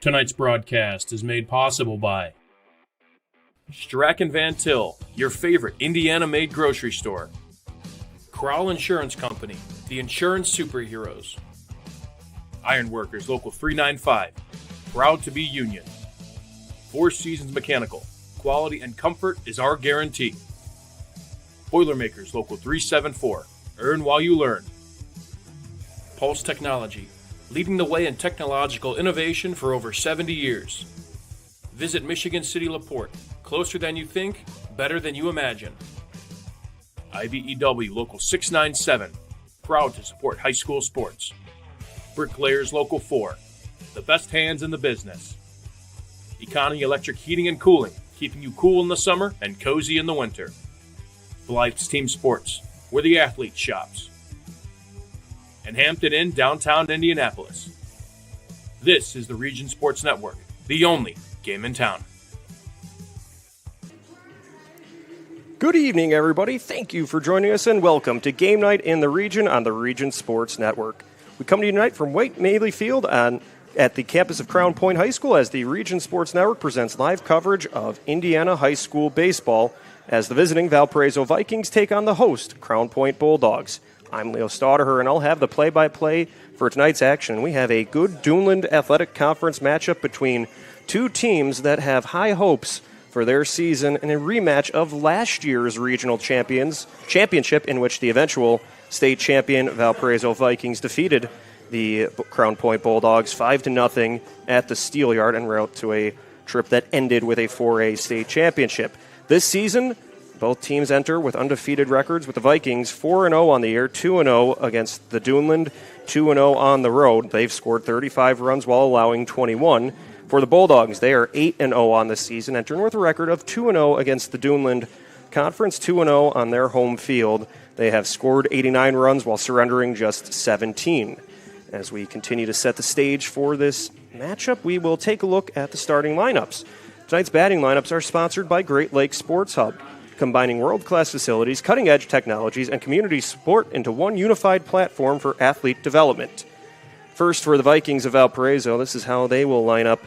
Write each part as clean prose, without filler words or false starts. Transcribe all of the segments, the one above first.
Tonight's broadcast is made possible by Strack & Van Til, your favorite Indiana-made grocery store. Crowell Insurance Company, the insurance superheroes. Ironworkers Local 395, proud to be union. Four Seasons Mechanical, quality and comfort is our guarantee. Boilermakers Local 374, earn while you learn. Pulse Technology, leading the way in technological innovation for over 70 years. Visit Michigan City LaPorte, closer than you think, better than you imagine. IBEW Local 697, proud to support high school sports. Bricklayers Local 4, the best hands in the business. Economy Electric Heating and Cooling, keeping you cool in the summer and cozy in the winter. Blythe's Team Sports, where the athlete shops. And Hampton Inn, downtown Indianapolis. This is the Region Sports Network, the only game in town. Good evening, everybody. Thank you for joining us, and welcome to Game Night in the Region on the Region Sports Network. We come to you tonight from White Maley Field at the campus of Crown Point High School as the Region Sports Network presents live coverage of Indiana high school baseball as the visiting Valparaiso Vikings take on the host Crown Point Bulldogs. I'm Leo Staudaher, and I'll have the play-by-play for tonight's action. We have a good Duneland Athletic Conference matchup between two teams that have high hopes for their season and a rematch of last year's regional championship in which the eventual state champion Valparaiso Vikings defeated the Crown Point Bulldogs 5-0 at the Steel Yard en route to a trip that ended with a 4A state championship. This season, both teams enter with undefeated records, with the Vikings 4-0 on the year, 2-0 against the Duneland, 2-0 on the road. They've scored 35 runs while allowing 21. For the Bulldogs, they are 8-0 on the season, entering with a record of 2-0 against the Duneland Conference, 2-0 on their home field. They have scored 89 runs while surrendering just 17. As we continue to set the stage for this matchup, we will take a look at the starting lineups. Tonight's batting lineups are sponsored by Great Lakes Sports Hub, combining world-class facilities, cutting-edge technologies, and community support into one unified platform for athlete development. First, for the Vikings of Valparaiso, this is how they will line up.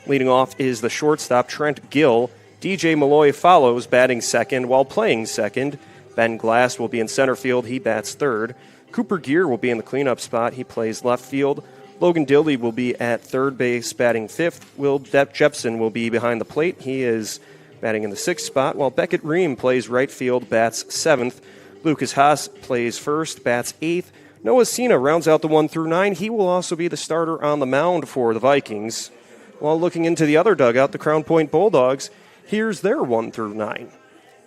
Leading off is the shortstop, Trent Gill. DJ Malloy follows, batting second while playing second. Ben Glass will be in center field. He bats third. Cooper Gear will be in the cleanup spot. He plays left field. Logan Dilly will be at third base, batting fifth. Will Jepson will be behind the plate. He is batting in the sixth spot, while Beckett Ream plays right field, bats seventh. Lucas Haas plays first, bats eighth. Noah Cena rounds out the 1 through 9. He will also be the starter on the mound for the Vikings. While looking into the other dugout, the Crown Point Bulldogs, here's their 1 through 9.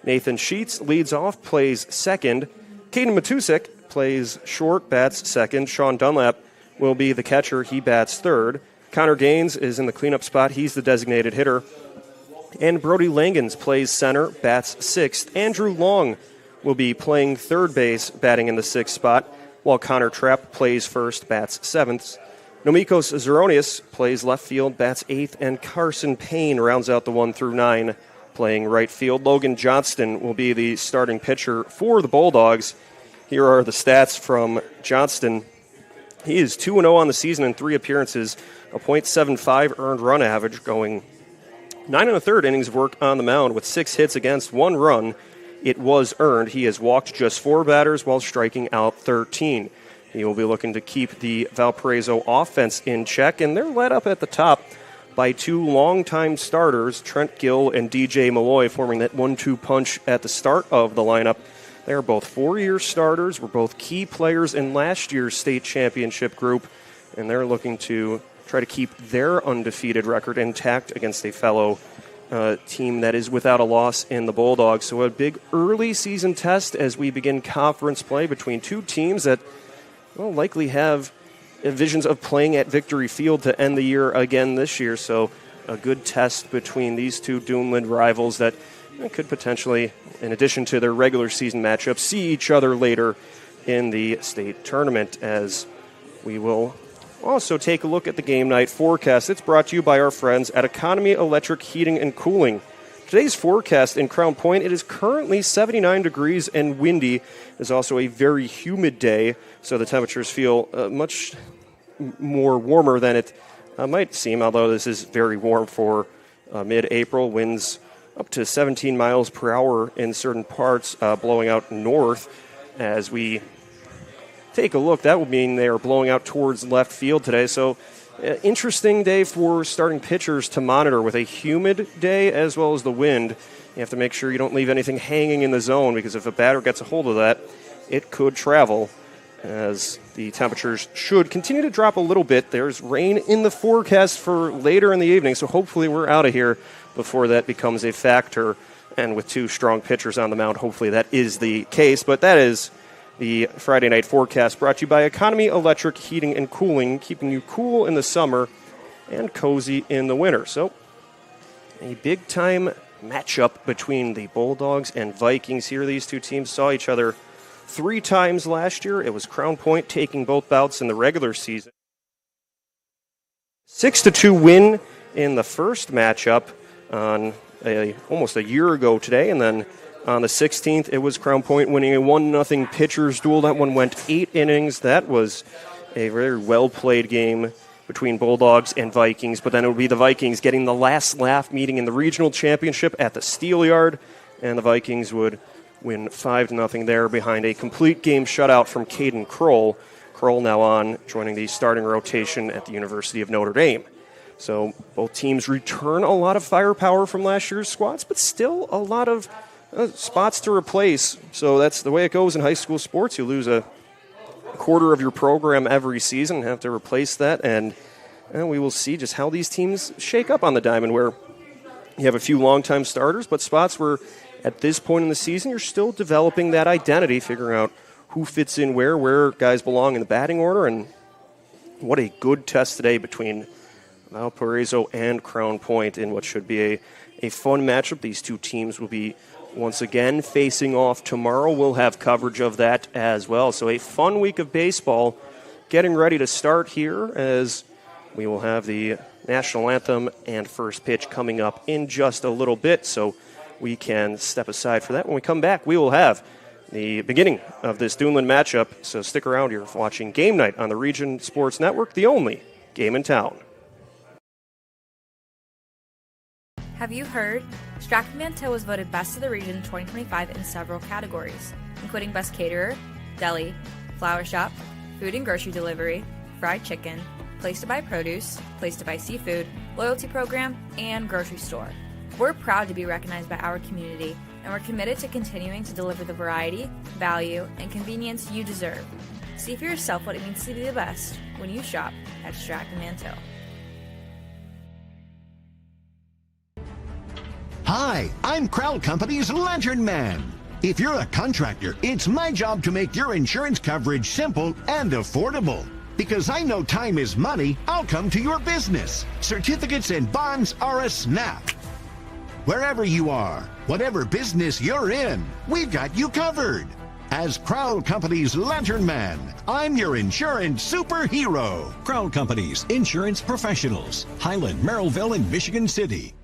Nathan Sheets leads off, plays second. Caden Matusik plays short, bats second. Sean Dunlap will be the catcher. He bats third. Connor Gaines is in the cleanup spot. He's the designated hitter. And Brody Langens plays center, bats sixth. Andrew Long will be playing third base, batting in the sixth spot, while Connor Trapp plays first, bats seventh. Nomikos Zeronius plays left field, bats eighth, and Carson Payne rounds out the 1 through 9, playing right field. Logan Johnston will be the starting pitcher for the Bulldogs. Here are the stats from Johnston. He is 2-0 on the season in 3 appearances, a .75 earned run average, going 9 1/3 innings of work on the mound with 6 hits against, 1 run. It was earned. He has walked just 4 batters while striking out 13. He will be looking to keep the Valparaiso offense in check, and they're led up at the top by 2 longtime starters, Trent Gill and DJ Malloy, forming that 1-2 punch at the start of the lineup. They are both 4-year starters, were both key players in last year's state championship group, and they're looking to try to keep their undefeated record intact against a fellow team that is without a loss in the Bulldogs. So a big early season test as we begin conference play between two teams that will likely have visions of playing at Victory Field to end the year again this year. So a good test between these two Duneland rivals that could potentially, in addition to their regular season matchups, see each other later in the state tournament. As we will also take a look at the game night forecast. It's brought to you by our friends at Economy Electric Heating and Cooling. Today's forecast in Crown Point, it is currently 79 degrees and windy. It is also a very humid day, so the temperatures feel much more warmer than it might seem, although this is very warm for mid-April. Winds up to 17 miles per hour in certain parts, blowing out north. As we take a look, that would mean they are blowing out towards left field today. So interesting day for starting pitchers to monitor with a humid day as well as the wind. You have to make sure you don't leave anything hanging in the zone, because if a batter gets a hold of that, it could travel, as the temperatures should continue to drop a little bit. There's rain in the forecast for later in the evening, so hopefully we're out of here before that becomes a factor. And with two strong pitchers on the mound, hopefully that is the case. But that is the Friday night forecast, brought to you by Economy Electric Heating and Cooling, keeping you cool in the summer and cozy in the winter. So a big-time matchup between the Bulldogs and Vikings here. These two teams saw each other 3 times last year. It was Crown Point taking both bouts in the regular season. 6-2 win in the first matchup on almost a year ago today, and then on the 16th, it was Crown Point winning a 1-0 pitchers duel. That one went 8 innings. That was a very well-played game between Bulldogs and Vikings, but then it would be the Vikings getting the last laugh, meeting in the regional championship at the Steel Yard, and the Vikings would win 5-0 there behind a complete game shutout from Caden Kroll. Kroll now on, joining the starting rotation at the University of Notre Dame. So both teams return a lot of firepower from last year's squads, but still a lot of spots to replace. So that's the way it goes in high school sports. You lose a quarter of your program every season and have to replace that, and we will see just how these teams shake up on the diamond, where you have a few longtime starters, but spots where at this point in the season you're still developing that identity, figuring out who fits in where guys belong in the batting order. And what a good test today between Valparaiso and Crown Point in what should be a fun matchup. These two teams will be once again facing off tomorrow. We'll have coverage of that as well. So a fun week of baseball getting ready to start here, as we will have the national anthem and first pitch coming up in just a little bit. So we can step aside for that. When we come back, we will have the beginning of this Duneland matchup. So stick around here watching Game Night on the Region Sports Network, the only game in town. Have you heard? Strachan Van Til was voted Best of the Region 2025 in several categories, including Best Caterer, Deli, Flower Shop, Food and Grocery Delivery, Fried Chicken, Place to Buy Produce, Place to Buy Seafood, Loyalty Program, and Grocery Store. We're proud to be recognized by our community, and we're committed to continuing to deliver the variety, value, and convenience you deserve. See for yourself what it means to be the best when you shop at Strachan Van Til. Hi, I'm Crowd Company's Lantern Man. If you're a contractor, it's my job to make your insurance coverage simple and affordable. Because I know time is money, I'll come to your business. Certificates and bonds are a snap. Wherever you are, whatever business you're in, we've got you covered. As Crowd Company's Lantern Man, I'm your insurance superhero. Crowd Company's insurance professionals. Highland, Merrillville, and Michigan City.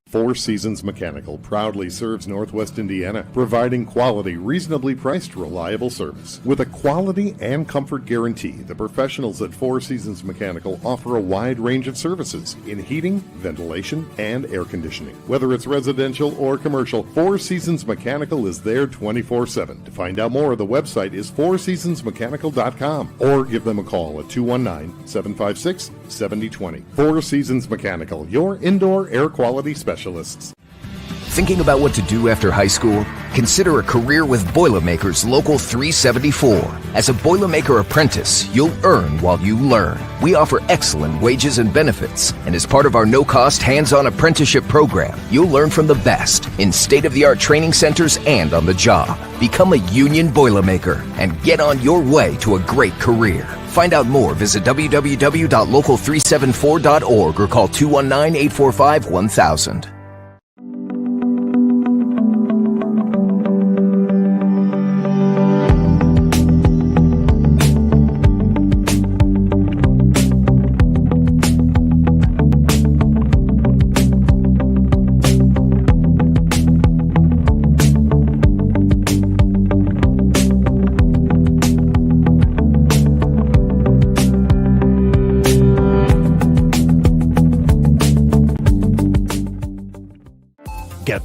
Four Seasons Mechanical proudly serves Northwest Indiana, providing quality, reasonably priced, reliable service. With a quality and comfort guarantee, the professionals at Four Seasons Mechanical offer a wide range of services in heating, ventilation, and air conditioning. Whether it's residential or commercial, Four Seasons Mechanical is there 24/7. To find out more, the website is fourseasonsmechanical.com or give them a call at 219-756-7020. Four Seasons Mechanical, your indoor air quality specialist. Thinking about what to do after high school? Consider a career with Boilermakers Local 374. As a Boilermaker apprentice, you'll earn while you learn. We offer excellent wages and benefits, and as part of our no-cost hands-on apprenticeship program, you'll learn from the best in state-of-the-art training centers and on the job. Become a union Boilermaker and get on your way to a great career. Find out more, visit www.local374.org or call 219-845-1000.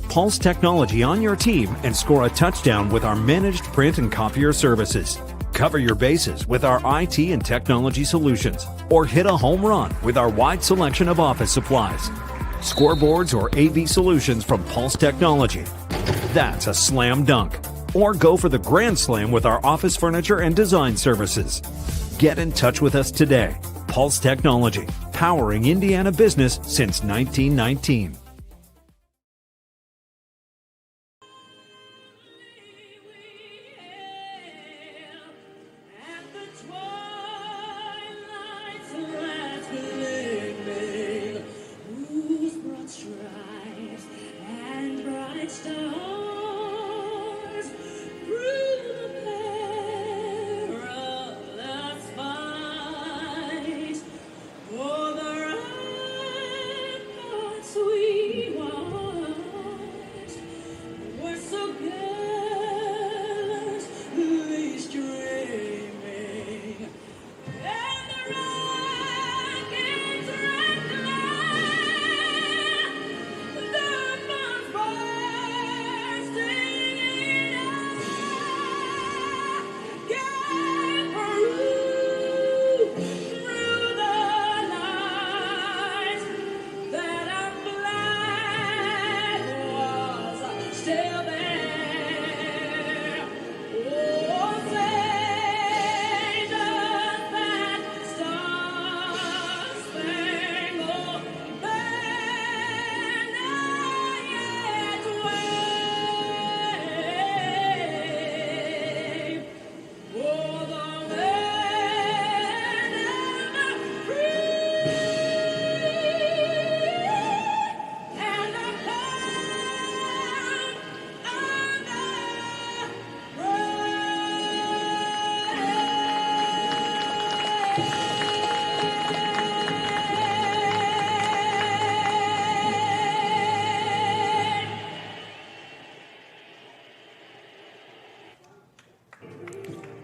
Pulse Technology on your team and score a touchdown with our managed print and copier services. Cover your bases with our IT and technology solutions, or hit a home run with our wide selection of office supplies. Scoreboards or AV solutions from Pulse Technology. That's a slam dunk. Or go for the grand slam with our office furniture and design services. Get in touch with us today. Pulse Technology, powering Indiana business since 1919.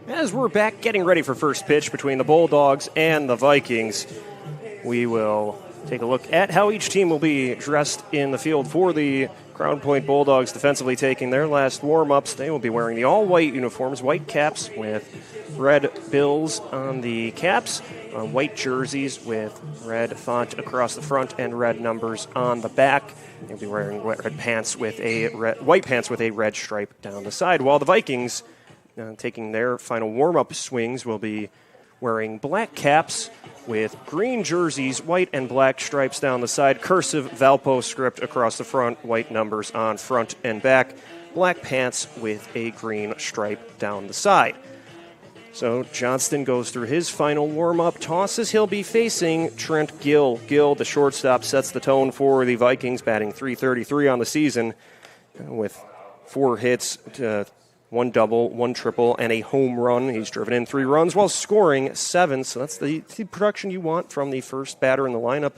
As we're back getting ready for first pitch between the Bulldogs and the Vikings, we will take a look at how each team will be dressed in the field for the Crown Point Bulldogs defensively taking their last warm-ups. They will be wearing the all-white uniforms, white caps with red bills on the caps, white jerseys with red font across the front and red numbers on the back. They'll be wearing white pants with a red stripe down the side, while the Vikings taking their final warm-up swings will be wearing black caps with green jerseys, white and black stripes down the side, cursive Valpo script across the front, white numbers on front and back, black pants with a green stripe down the side. So Johnston goes through his final warm-up tosses. He'll be facing Trent Gill. Gill, the shortstop, sets the tone for the Vikings, batting .333 on the season with 4 hits, 1 double, 1 triple, and a home run. He's driven in 3 runs while scoring 7, so that's the production you want from the first batter in the lineup.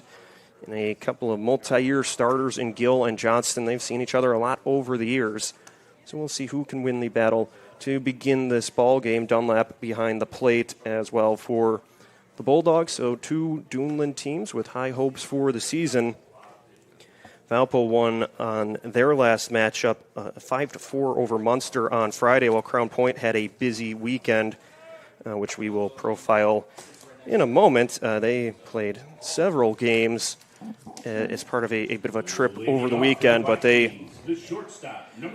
And a couple of multi-year starters in Gill and Johnston. They've seen each other a lot over the years. So we'll see who can win the battle to begin this ball game. Dunlap behind the plate as well for the Bulldogs. So 2 Duneland teams with high hopes for the season. Valpo won on their last matchup 5-4 over Munster on Friday, while Crown Point had a busy weekend, which we will profile in a moment. They played several games as part of a bit of a trip over the weekend, but they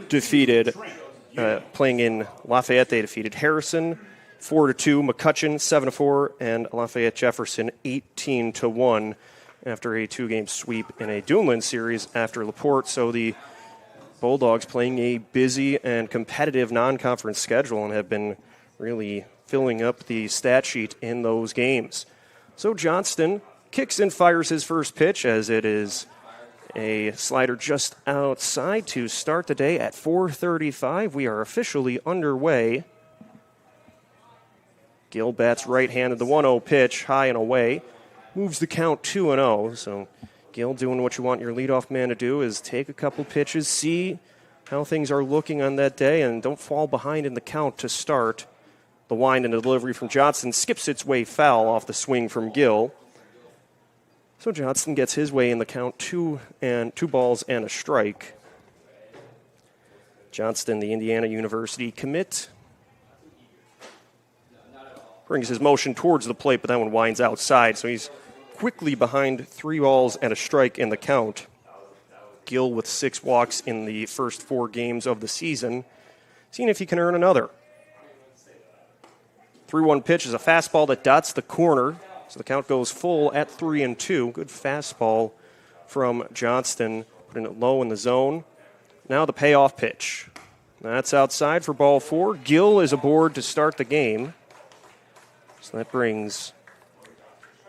defeated, playing in Lafayette, they defeated Harrison 4-2, McCutcheon 7-4, and Lafayette Jefferson 18-1. After a 2-game sweep in a Duneland series after LaPorte. So the Bulldogs playing a busy and competitive non-conference schedule and have been really filling up the stat sheet in those games. So Johnston kicks and fires his first pitch, as it is a slider just outside to start the day at 4:35. We are officially underway. Gill bats right-handed, the 1-0 pitch, high and away. Moves the count 2-0. So Gill doing what you want your leadoff man to do is take a couple pitches, see how things are looking on that day, and don't fall behind in the count to start. The wind and the delivery from Johnston skips its way foul off the swing from Gill. So Johnston gets his way in the count, 2 balls and a strike. Johnston, the Indiana University commit, brings his motion towards the plate, but that one winds outside, so he's quickly behind 3 balls and a strike in the count. Gill with 6 walks in the first 4 games of the season, seeing if he can earn another. 3-1 pitch is a fastball that dots the corner, so the count goes full at 3-2. Good fastball from Johnston, putting it low in the zone. Now the payoff pitch. That's outside for ball 4. Gill is aboard to start the game. So that brings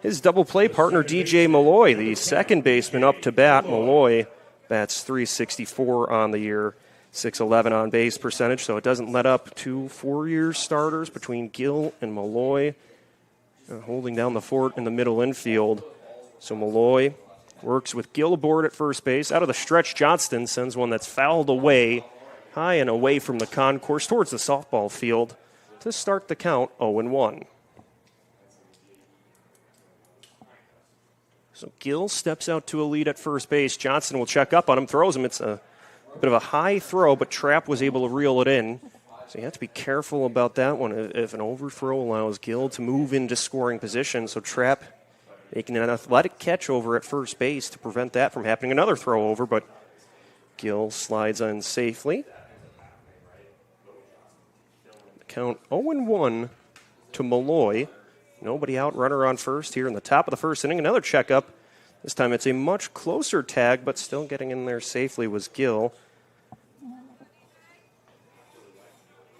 his double play partner, DJ Malloy, the second baseman, up to bat. Malloy bats .364 on the year, .611 on base percentage, so it doesn't let up 2 4-year starters between Gill and Malloy, holding down the fort in the middle infield. So Malloy works with Gill aboard at first base. Out of the stretch, Johnston sends one that's fouled away, high and away from the concourse towards the softball field to start the count 0-1. So Gill steps out to a lead at first base. Johnston will check up on him, throws him. It's a bit of a high throw, but Trapp was able to reel it in. So you have to be careful about that one if an overthrow allows Gill to move into scoring position. So Trapp making an athletic catch over at first base to prevent that from happening. Another throw over, but Gill slides in safely. Count 0-1 to Malloy. Nobody out, runner on first here in the top of the first inning. Another checkup. This time it's a much closer tag, but still getting in there safely was Gill.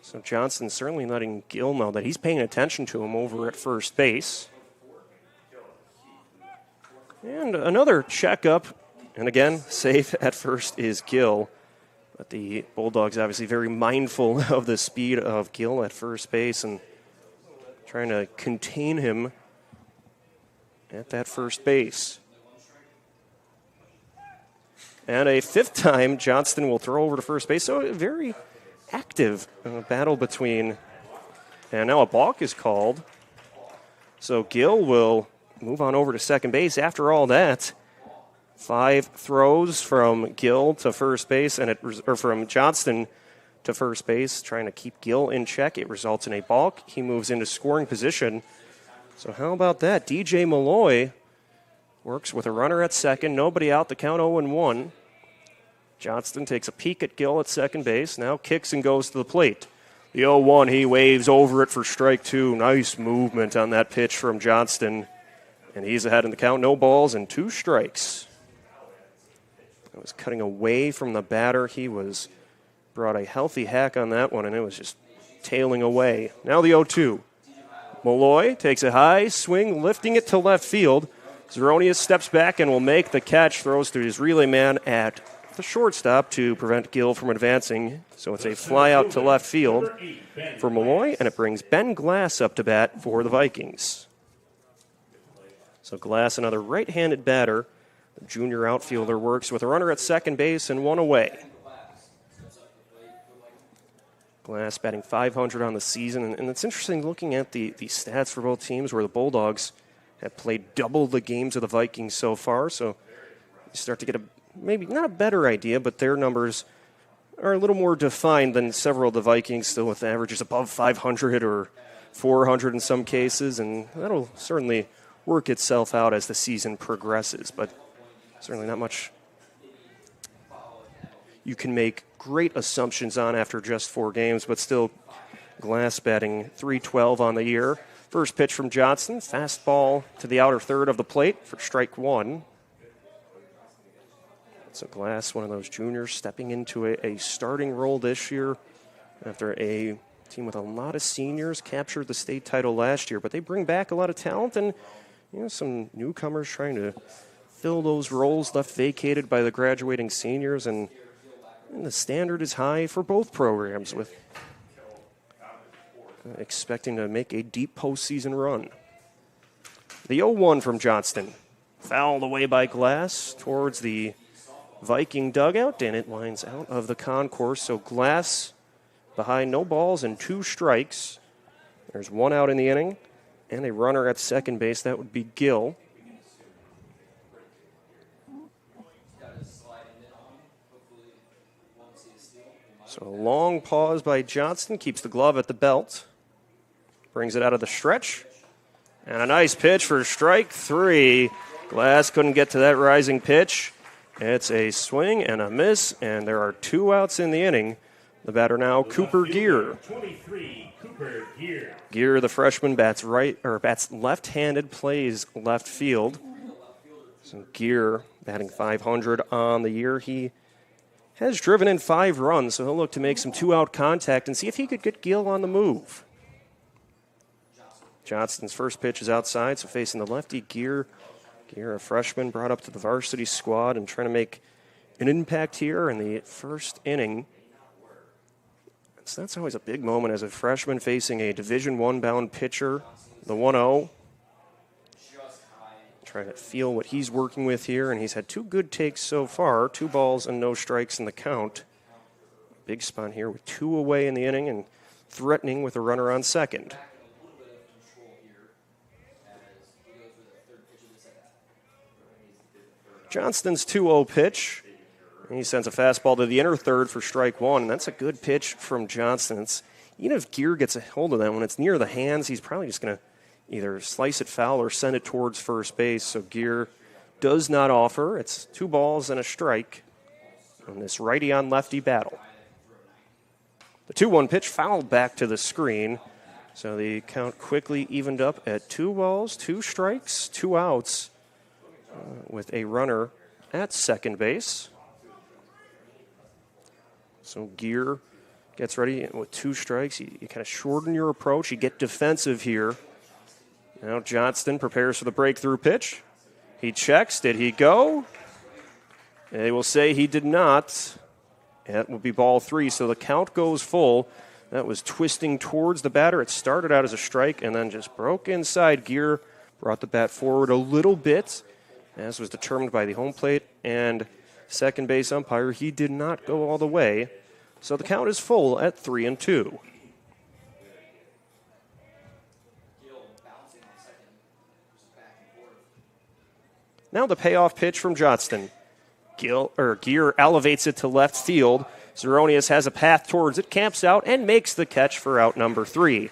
So Johnston certainly letting Gill know that he's paying attention to him over at first base. And another checkup. And again, safe at first is Gill. But the Bulldogs obviously very mindful of the speed of Gill at first base and trying to contain him at that first base. And a 5th time, Johnston will throw over to first base. So a very active battle between, and now a balk is called. So Gill will move on over to second base. After all that, 5 throws from Gill to first base, or from Johnston to first base, trying to keep Gill in check. It results in a balk. He moves into scoring position. So how about that? DJ Malloy works with a runner at second. Nobody out. The count 0-1. Johnston takes a peek at Gill at second base. Now kicks and goes to the plate. The 0-1, he waves over it for strike 2. Nice movement on that pitch from Johnston. And he's ahead in the count. No balls and 2 strikes. I was cutting away from the batter. He brought a healthy hack on that one, and it was just tailing away. Now the 0-2. Malloy takes a high swing, lifting it to left field. Zeronius steps back and will make the catch, throws to his relay man at the shortstop to prevent Gill from advancing. So it's a fly out to left field for Malloy, and it brings Ben Glass up to bat for the Vikings. So Glass, another right-handed batter. The junior outfielder works with a runner at second base and 1 away. Glass batting .500 on the season, and it's interesting looking at the stats for both teams where the Bulldogs have played double the games of the Vikings so far, so you start to get maybe not a better idea, but their numbers are a little more defined than several of the Vikings, still with averages above 500 or 400 in some cases, and that'll certainly work itself out as the season progresses, but certainly not much you can make great assumptions on after just 4 games, but still Glass batting .312 on the year. First pitch from Johnston, fastball to the outer third of the plate for strike 1. So Glass, one of those juniors, stepping into a starting role this year after a team with a lot of seniors captured the state title last year, but they bring back a lot of talent and some newcomers trying to fill those roles left vacated by the graduating seniors, and the standard is high for both programs, with expecting to make a deep postseason run. The 0-1 from Johnston. Fouled away by Glass towards the Viking dugout, and it lines out of the concourse. So Glass behind, no balls and 2 strikes. There's 1 out in the inning, and a runner at second base. That would be Gill. So a long pause by Johnston, keeps the glove at the belt, brings it out of the stretch, and a nice pitch for strike 3. Glass couldn't get to that rising pitch. It's a swing and a miss, and there are 2 outs in the inning. The batter now, Cooper Gear. 23, Cooper Gear. Gear, the freshman, bats left-handed, plays left field. So Gear batting .500 on the year. He has driven in 5 runs, so he'll look to make some 2-out contact and see if he could get Gill on the move. Johnston's first pitch is outside, so facing the lefty, Gear, a freshman, brought up to the varsity squad and trying to make an impact here in the first inning. So that's always a big moment as a freshman facing a Division I bound pitcher, the 1-0. Trying to feel what he's working with here, and he's had 2 good takes so far, 2 balls and no strikes in the count. Big spot here with 2 away in the inning and threatening with a runner on second. Johnston's 2-0 pitch. He sends a fastball to the inner third for strike 1, and that's a good pitch from Johnston. Even if Gear gets a hold of that, when it's near the hands, he's probably just going to either slice it foul or send it towards first base. So Gear does not offer. It's 2 balls and a strike on this righty-on-lefty battle. The 2-1 pitch fouled back to the screen. So the count quickly evened up at 2 balls, 2 strikes, 2 outs with a runner at second base. So Gear gets ready with 2 strikes. You kind of shorten your approach. You get defensive here. Now Johnston prepares for the breakthrough pitch. He checks. Did he go? They will say he did not. That will be ball 3, so the count goes full. That was twisting towards the batter. It started out as a strike and then just broke inside. Gear brought the bat forward a little bit, as was determined by the home plate and second base umpire. He did not go all the way, so the count is full at 3-2. Now the payoff pitch from Johnston. Gear elevates it to left field. Zeronius has a path towards it, camps out, and makes the catch for out number 3.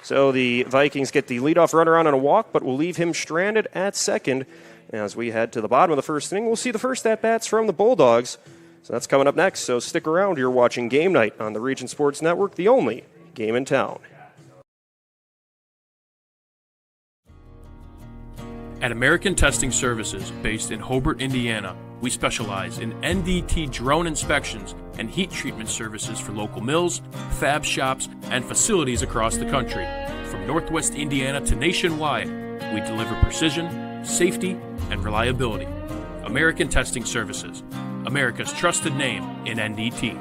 So the Vikings get the leadoff runner on a walk, but will leave him stranded at second. As we head to the bottom of the first inning, we'll see the first at-bats from the Bulldogs. So that's coming up next, so stick around. You're watching Game Night on the Region Sports Network, the only game in town. At American Testing Services, based in Hobart, Indiana, we specialize in NDT drone inspections and heat treatment services for local mills, fab shops, and facilities across the country. From Northwest Indiana to nationwide, we deliver precision, safety, and reliability. American Testing Services, America's trusted name in NDT.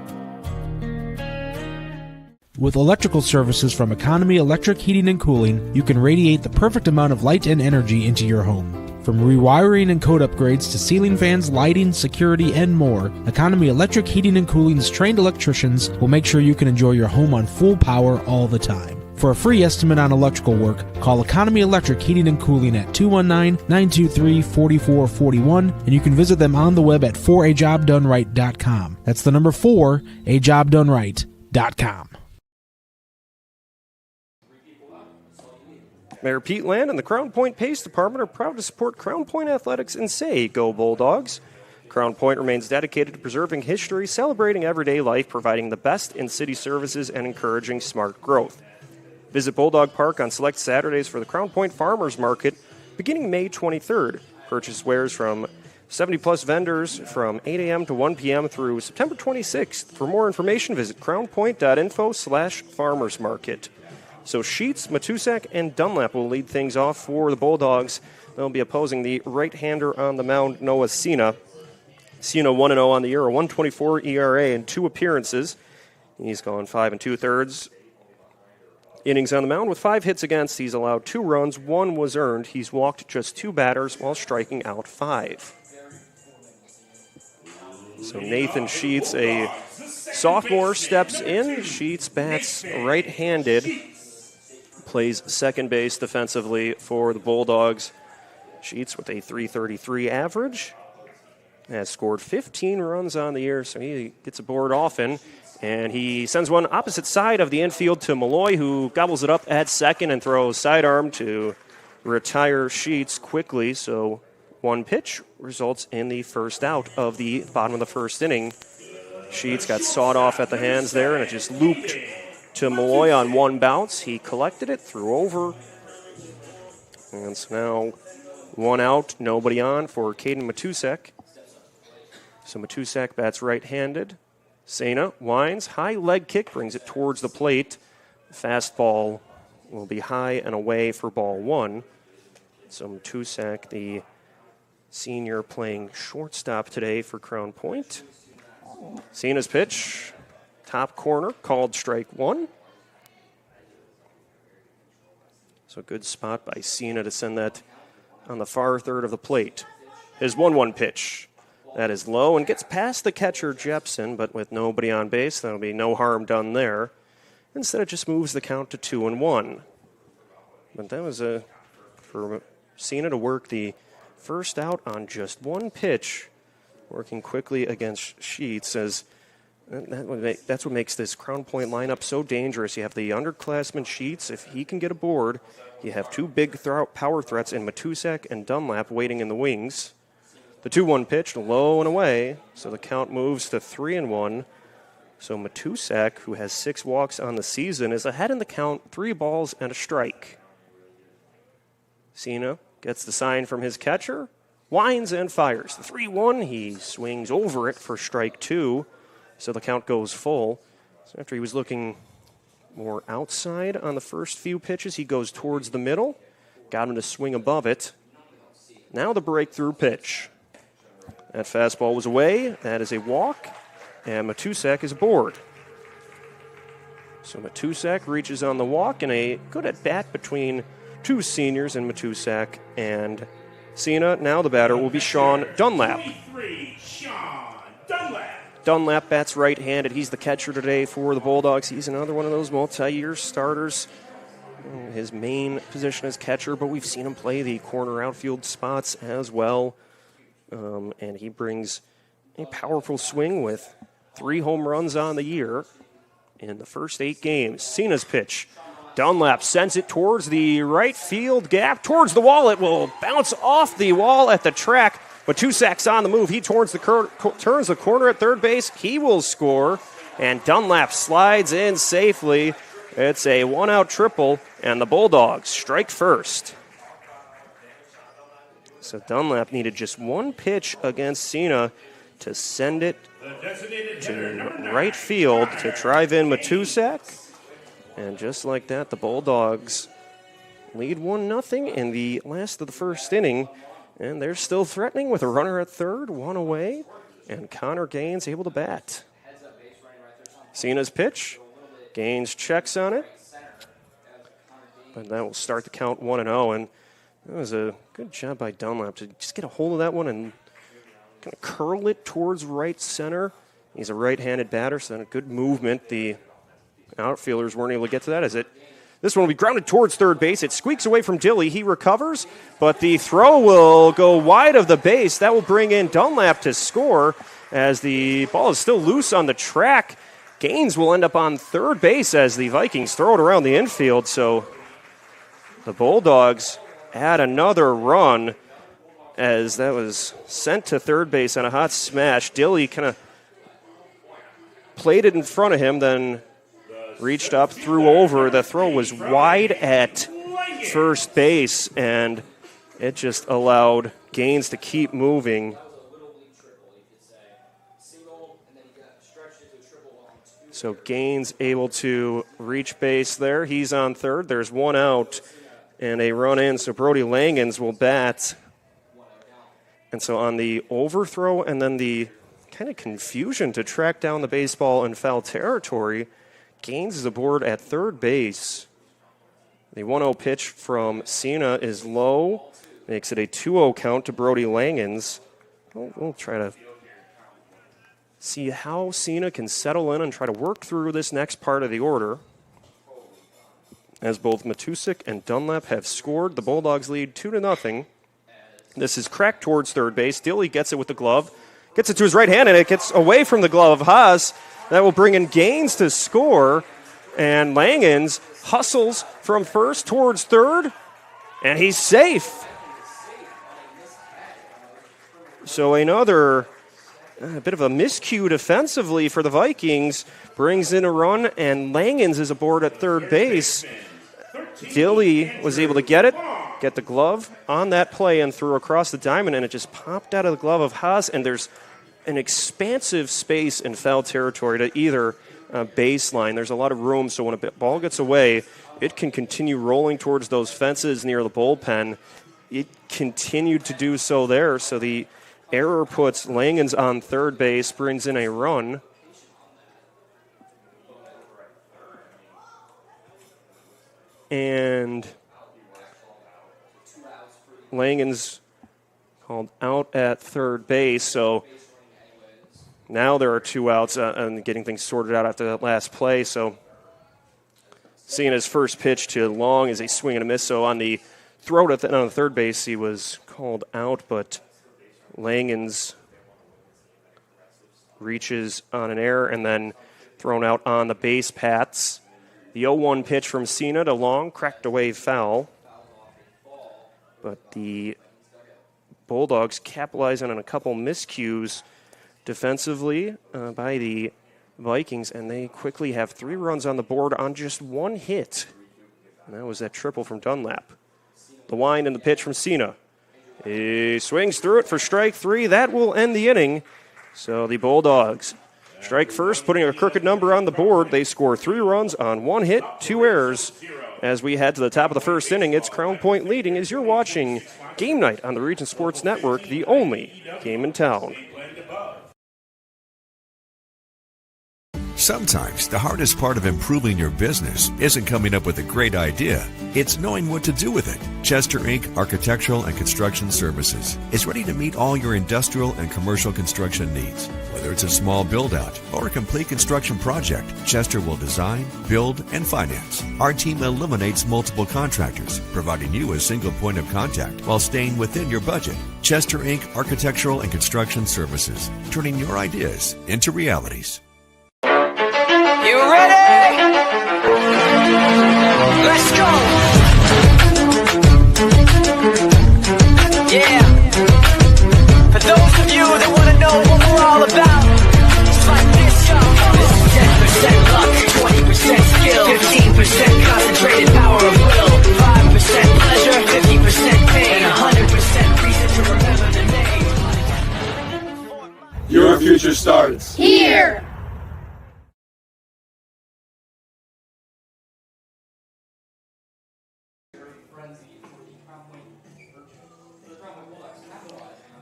With electrical services from Economy Electric Heating and Cooling, you can radiate the perfect amount of light and energy into your home. From rewiring and code upgrades to ceiling fans, lighting, security, and more, Economy Electric Heating and Cooling's trained electricians will make sure you can enjoy your home on full power all the time. For a free estimate on electrical work, call Economy Electric Heating and Cooling at 219-923-4441, and you can visit them on the web at 4ajobdoneright.com. That's the number 4ajobdoneright.com. Mayor Pete Land and the Crown Point Pace Department are proud to support Crown Point Athletics and say, Go Bulldogs. Crown Point remains dedicated to preserving history, celebrating everyday life, providing the best in city services, and encouraging smart growth. Visit Bulldog Park on select Saturdays for the Crown Point Farmers Market beginning May 23rd. Purchase wares from 70-plus vendors from 8 a.m. to 1 p.m. through September 26th. For more information, visit crownpoint.info/farmersmarket. So Sheets, Matusak, and Dunlap will lead things off for the Bulldogs. They'll be opposing the right-hander on the mound, Noah Sina. Sina 1-0 on the year, a 1.24 ERA in 2 appearances. He's gone 5 2/3 innings on the mound with 5 hits against. He's allowed 2 runs, 1 was earned. He's walked just 2 batters while striking out 5. So Nathan Sheets, a sophomore, steps in. Sheets bats right-handed. Plays second base defensively for the Bulldogs. Sheets with a .333 average. has scored 15 runs on the year, so he gets aboard often. And he sends one opposite side of the infield to Malloy, who gobbles it up at second and throws sidearm to retire Sheets quickly. So one pitch results in the first out of the bottom of the first inning. Sheets got sawed off at the hands there, and it just looped to Malloy on one bounce. He collected it, threw over. And so now one out, nobody on for Caden Matusek. So Matusek bats right-handed. Sena winds, high leg kick, brings it towards the plate. Fastball will be high and away for ball one. So Matusek, the senior, playing shortstop today for Crown Point. Sena's pitch, top corner, called strike one. So good spot by Sena to send that on the far third of the plate. His 1-1 pitch. That is low and gets past the catcher, Jepson, but with nobody on base, that'll be no harm done there. Instead, it just moves the count to 2-1. But that was for Sena to work the first out on just one pitch, working quickly against Sheets. As that's what makes this Crown Point lineup so dangerous. You have the underclassman Sheets. If he can get aboard, you have two big power threats in Matusek and Dunlap waiting in the wings. The 2-1 pitch, low and away, so the count moves to 3-1. So Matusek, who has 6 walks on the season, is ahead in the count, 3 balls and a strike. Sena gets the sign from his catcher, winds and fires. The 3-1, he swings over it for strike 2, so the count goes full. So after he was looking more outside on the first few pitches, he goes towards the middle, got him to swing above it. Now the breakthrough pitch. That fastball was away. That is a walk, and Matusek is aboard. So Matusek reaches on the walk, and a good at-bat between two seniors in Matusek and Sena. Now the batter will be Sean Dunlap. Dunlap bats right-handed. He's the catcher today for the Bulldogs. He's another one of those multi-year starters. His main position is catcher, but we've seen him play the corner outfield spots as well. And he brings a powerful swing with 3 home runs on the year in the first 8 games. Sena's pitch. Dunlap sends it towards the right field gap, towards the wall. It will bounce off the wall at the track. Matusek's on the move. He turns the corner at third base. He will score, and Dunlap slides in safely. It's a 1-out triple, and the Bulldogs strike first. So Dunlap needed just one pitch against Sena to send it to right field to drive in Matusek. And just like that, the Bulldogs lead 1-0 in the last of the first inning. And they're still threatening with a runner at third, 1 away. And Connor Gaines able to bat. Sena's pitch. Gaines checks on it. But that will start the count 1-0. And that was a good job by Dunlap to just get a hold of that one and kind of curl it towards right center. He's a right-handed batter, so a good movement. The outfielders weren't able to get to that. This one will be grounded towards third base. It squeaks away from Dilly. He recovers, but the throw will go wide of the base. That will bring in Dunlap to score as the ball is still loose on the track. Gaines will end up on third base as the Vikings throw it around the infield. So the Bulldogs add another run as that was sent to third base on a hot smash. Dilly kind of played it in front of him, then reached up, threw over. The throw was wide at first base, and it just allowed Gaines to keep moving. So Gaines able to reach base there. He's on third. There's 1 out and a run in, so Brody Langens will bat. And so on the overthrow and then the kind of confusion to track down the baseball in foul territory, Gaines is aboard at third base. The 1-0 pitch from Sena is low, makes it a 2-0 count to Brody Langens. We'll try to see how Sena can settle in and try to work through this next part of the order. As both Matusek and Dunlap have scored, the Bulldogs lead 2-0. This is cracked towards third base. Dilly gets it with the glove. Gets it to his right hand, and it gets away from the glove of Haas. That will bring in Gaines to score. And Langens hustles from first towards third, and he's safe. So another bit of a miscue defensively for the Vikings. Brings in a run, and Langens is aboard at third base. Dilly was able to get the glove on that play and threw across the diamond, and it just popped out of the glove of Haas, and there's an expansive space in foul territory to either baseline. There's a lot of room, so when a ball gets away, it can continue rolling towards those fences near the bullpen. It continued to do so there, so the error puts Langens on third base, brings in a run. And Langens called out at third base, so now there are 2 outs and getting things sorted out after that last play. So seeing his first pitch to Long is a swing and a miss. So on the throw on the third base, he was called out, but Langens reaches on an error and then thrown out on the base paths. The 0-1 pitch from Cena to Long, cracked away foul. But the Bulldogs capitalizing on a couple miscues defensively by the Vikings, and they quickly have 3 runs on the board on just 1 hit. And that was that triple from Dunlap. The wind and the pitch from Cena. He swings through it for strike 3. That will end the inning. So the Bulldogs strike first, putting a crooked number on the board. They score 3 runs on 1 hit, 2 errors. As we head to the top of the first inning, it's Crown Point leading as you're watching Game Night on the Region Sports Network, the only game in town. Sometimes the hardest part of improving your business isn't coming up with a great idea. It's knowing what to do with it. Chester Inc. Architectural and Construction Services is ready to meet all your industrial and commercial construction needs. Whether it's a small build-out or a complete construction project, Chester will design, build, and finance. Our team eliminates multiple contractors, providing you a single point of contact while staying within your budget. Chester Inc. Architectural and Construction Services, turning your ideas into realities. You ready? Let's go! Yeah! For those of you that want to know what we're all about, it's like this, yo! This is 10% luck, 20% skill, 15% concentrated power of will, 5% pleasure, 50% pain, 100% reason to remember the name. Your future starts here!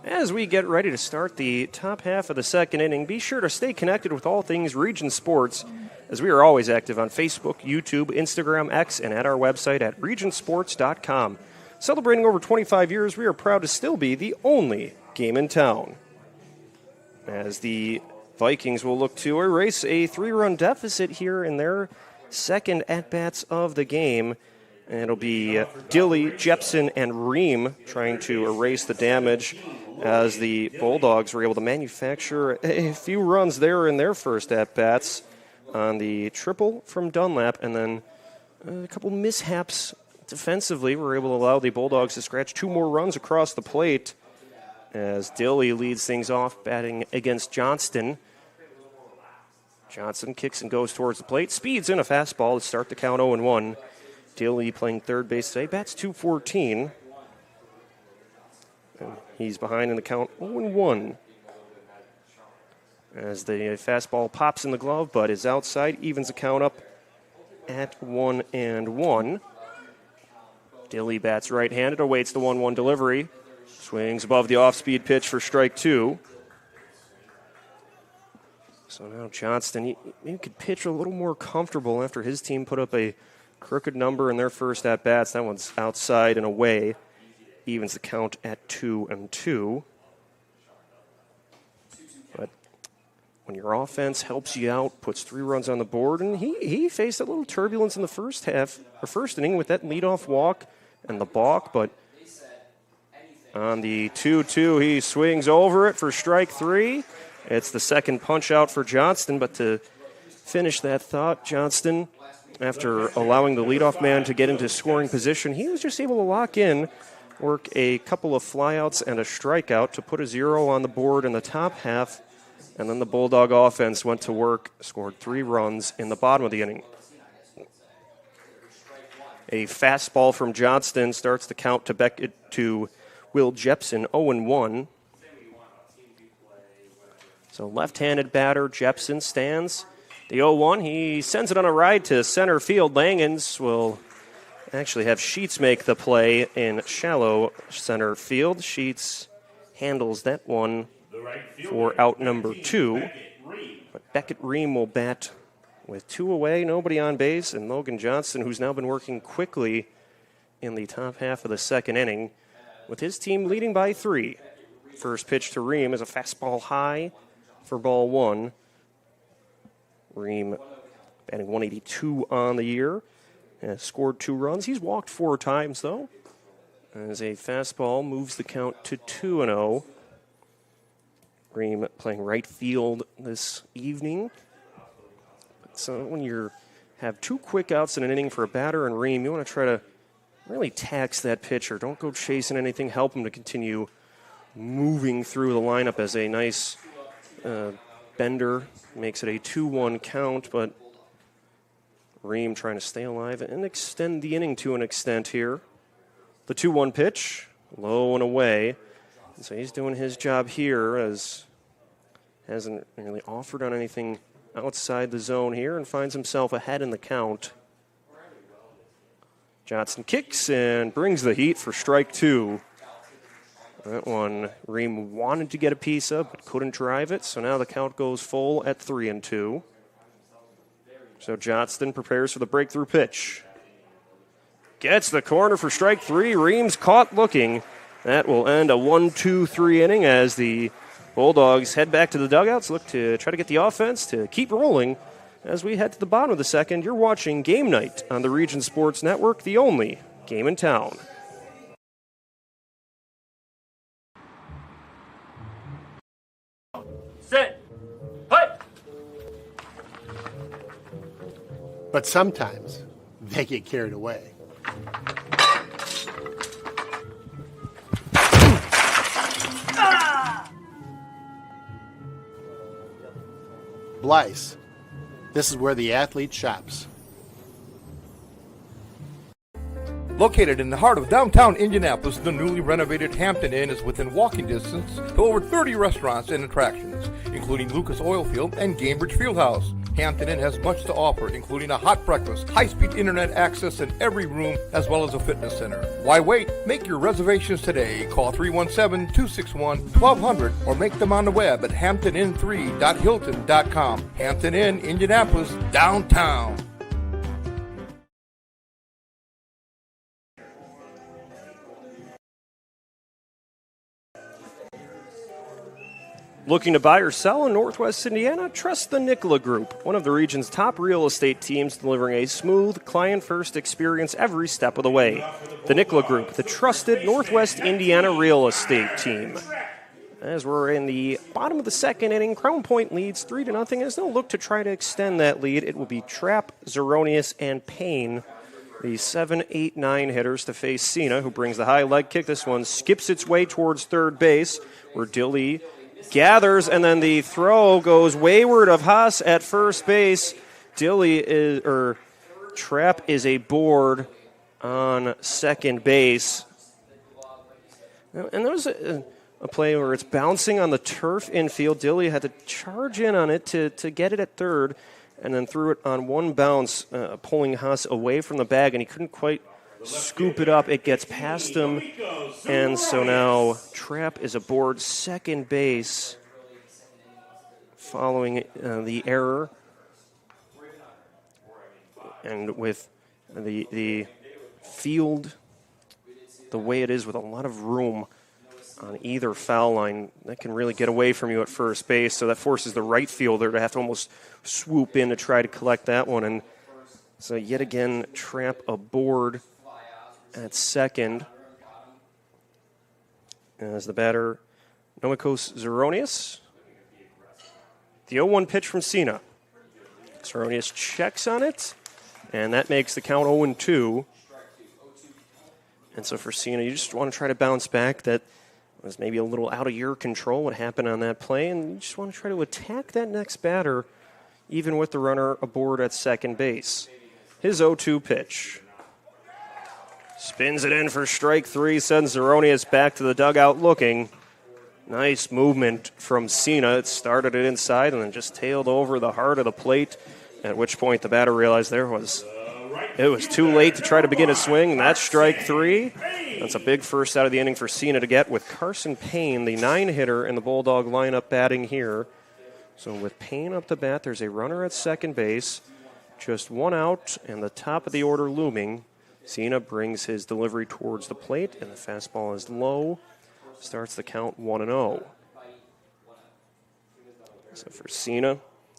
As we get ready to start the top half of the second inning, be sure to stay connected with all things Region Sports, as we are always active on Facebook, YouTube, Instagram, X, and at our website at regionsports.com. Celebrating over 25 years, we are proud to still be the only game in town. As the Vikings will look to erase a 3-run deficit here in their second at-bats of the game. And it'll be Dilly, Jepson, and Ream trying to erase the damage, as the Bulldogs were able to manufacture a few runs there in their first at-bats on the triple from Dunlap, and then a couple mishaps defensively were able to allow the Bulldogs to scratch 2 more runs across the plate, as Dilly leads things off batting against Johnston. Johnson kicks and goes towards the plate, speeds in a fastball to start the count 0-1. Dilly playing third base today, bats .214. And he's behind in the count 0-1. As the fastball pops in the glove, but is outside, evens the count up at 1-1. Dilly bats right-handed, awaits the 1-1 delivery. Swings above the off-speed pitch for strike 2. So now Johnston, he could pitch a little more comfortable after his team put up a crooked number in their first at-bats. That one's outside and away. Evens the count at 2-2. But when your offense helps you out, puts 3 runs on the board, and he faced a little turbulence in the first inning with that leadoff walk and the balk, but On the 2-2, he swings over it for strike 3. It's the second punch out for Johnston, but to finish that thought, Johnston, after allowing the leadoff man to get into scoring position, he was just able to lock in, work a couple of flyouts and a strikeout to put a 0 on the board in the top half, and then the Bulldog offense went to work, scored 3 runs in the bottom of the inning. A fastball from Johnston starts the count to Will Jepson, 0-1. So left-handed batter, Jepson stands. The 0-1, he sends it on a ride to center field. Langens will actually have Sheets make the play in shallow center field. Sheets handles that one for out number 2. But Beckett-Ream will bat with 2 away, nobody on base, and Logan Johnston, who's now been working quickly in the top half of the second inning, with his team leading by 3. First pitch to Ream is a fastball high for ball 1. Ream batting 182 on the year, has scored 2 runs. He's walked 4 times, though, as a fastball moves the count to 2-0. Ream playing right field this evening. So when you have 2 quick outs in an inning for a batter and Ream, you want to try to really tax that pitcher. Don't go chasing anything. Help him to continue moving through the lineup as a nice bender makes it a 2-1 count, but Ream trying to stay alive and extend the inning to an extent here. The 2-1 pitch, low and away. And so he's doing his job here, as hasn't really offered on anything outside the zone here, and finds himself ahead in the count. Johnson kicks and brings the heat for strike 2. That one Ream wanted to get a piece of, but couldn't drive it, so now the count goes full at 3-2. So Johnston prepares for the breakthrough pitch. Gets the corner for strike 3. Ream's caught looking. That will end a 1-2-3 inning as the Bulldogs head back to the dugouts, look to try to get the offense to keep rolling. As we head to the bottom of the second, you're watching Game Night on the Region Sports Network, the only game in town. Set. Hut. But sometimes they get carried away. Blythe. This is where the athlete shops. Located in the heart of downtown Indianapolis, the newly renovated Hampton Inn is within walking distance to over 30 restaurants and attractions, including Lucas Oilfield and Gamebridge Fieldhouse. Hampton Inn has much to offer, including a hot breakfast, high-speed internet access in every room, as well as a fitness center. Why wait? Make your reservations today. Call 317-261-1200 or make them on the web at hamptonin3.hilton.com. Hampton Inn, Indianapolis, downtown. Looking to buy or sell in Northwest Indiana? Trust the Nicola Group, one of the region's top real estate teams delivering a smooth, client-first experience every step of the way. The Nicola Group, the trusted Northwest Indiana real estate team. As we're in the bottom of the second inning, Crown Point leads 3-0 as they'll look to try to extend that lead. It will be Trapp, Zeronius, and Payne, the 7, 8, 9 hitters, to face Cena, who brings the high leg kick. This one skips its way towards third base, where Dilly gathers, and then the throw goes wayward of Haas at first base. Trapp is aboard on second base. And there was a play where it's bouncing on the turf infield. Dilly had to charge in on it to get it at third, and then threw it on one bounce, pulling Haas away from the bag, and he couldn't quite scoop it up. It gets past him, and so now Trapp is aboard second base following the error. And with the field the way it is, with a lot of room on either foul line, that can really get away from you at first base, so that forces the right fielder to have to almost swoop in to try to collect that one. And so yet again, Trapp aboard at second. as the batter, Nomikos Zeronius. The 0-1 pitch from Cena. Zeronius checks on it, and that makes the count 0-2. And so for Cena, you just want to try to bounce back. That was maybe a little out of your control what happened on that play, and you just want to try to attack that next batter, even with the runner aboard at second base. His 0-2 pitch. Spins it in for strike 3, sends Zeronius back to the dugout looking. Nice movement from Cena. It started it inside and then just tailed over the heart of the plate, at which point the batter realized it was too late to try to begin a swing, and that's strike 3. That's a big first out of the inning for Cena to get, with Carson Payne, the 9-hitter in the Bulldog lineup, batting here. So with Payne up to bat, there's a runner at second base, just one out, and the top of the order looming. Cena brings his delivery towards the plate, and the fastball is low. Starts the count 1-0. So for Cena,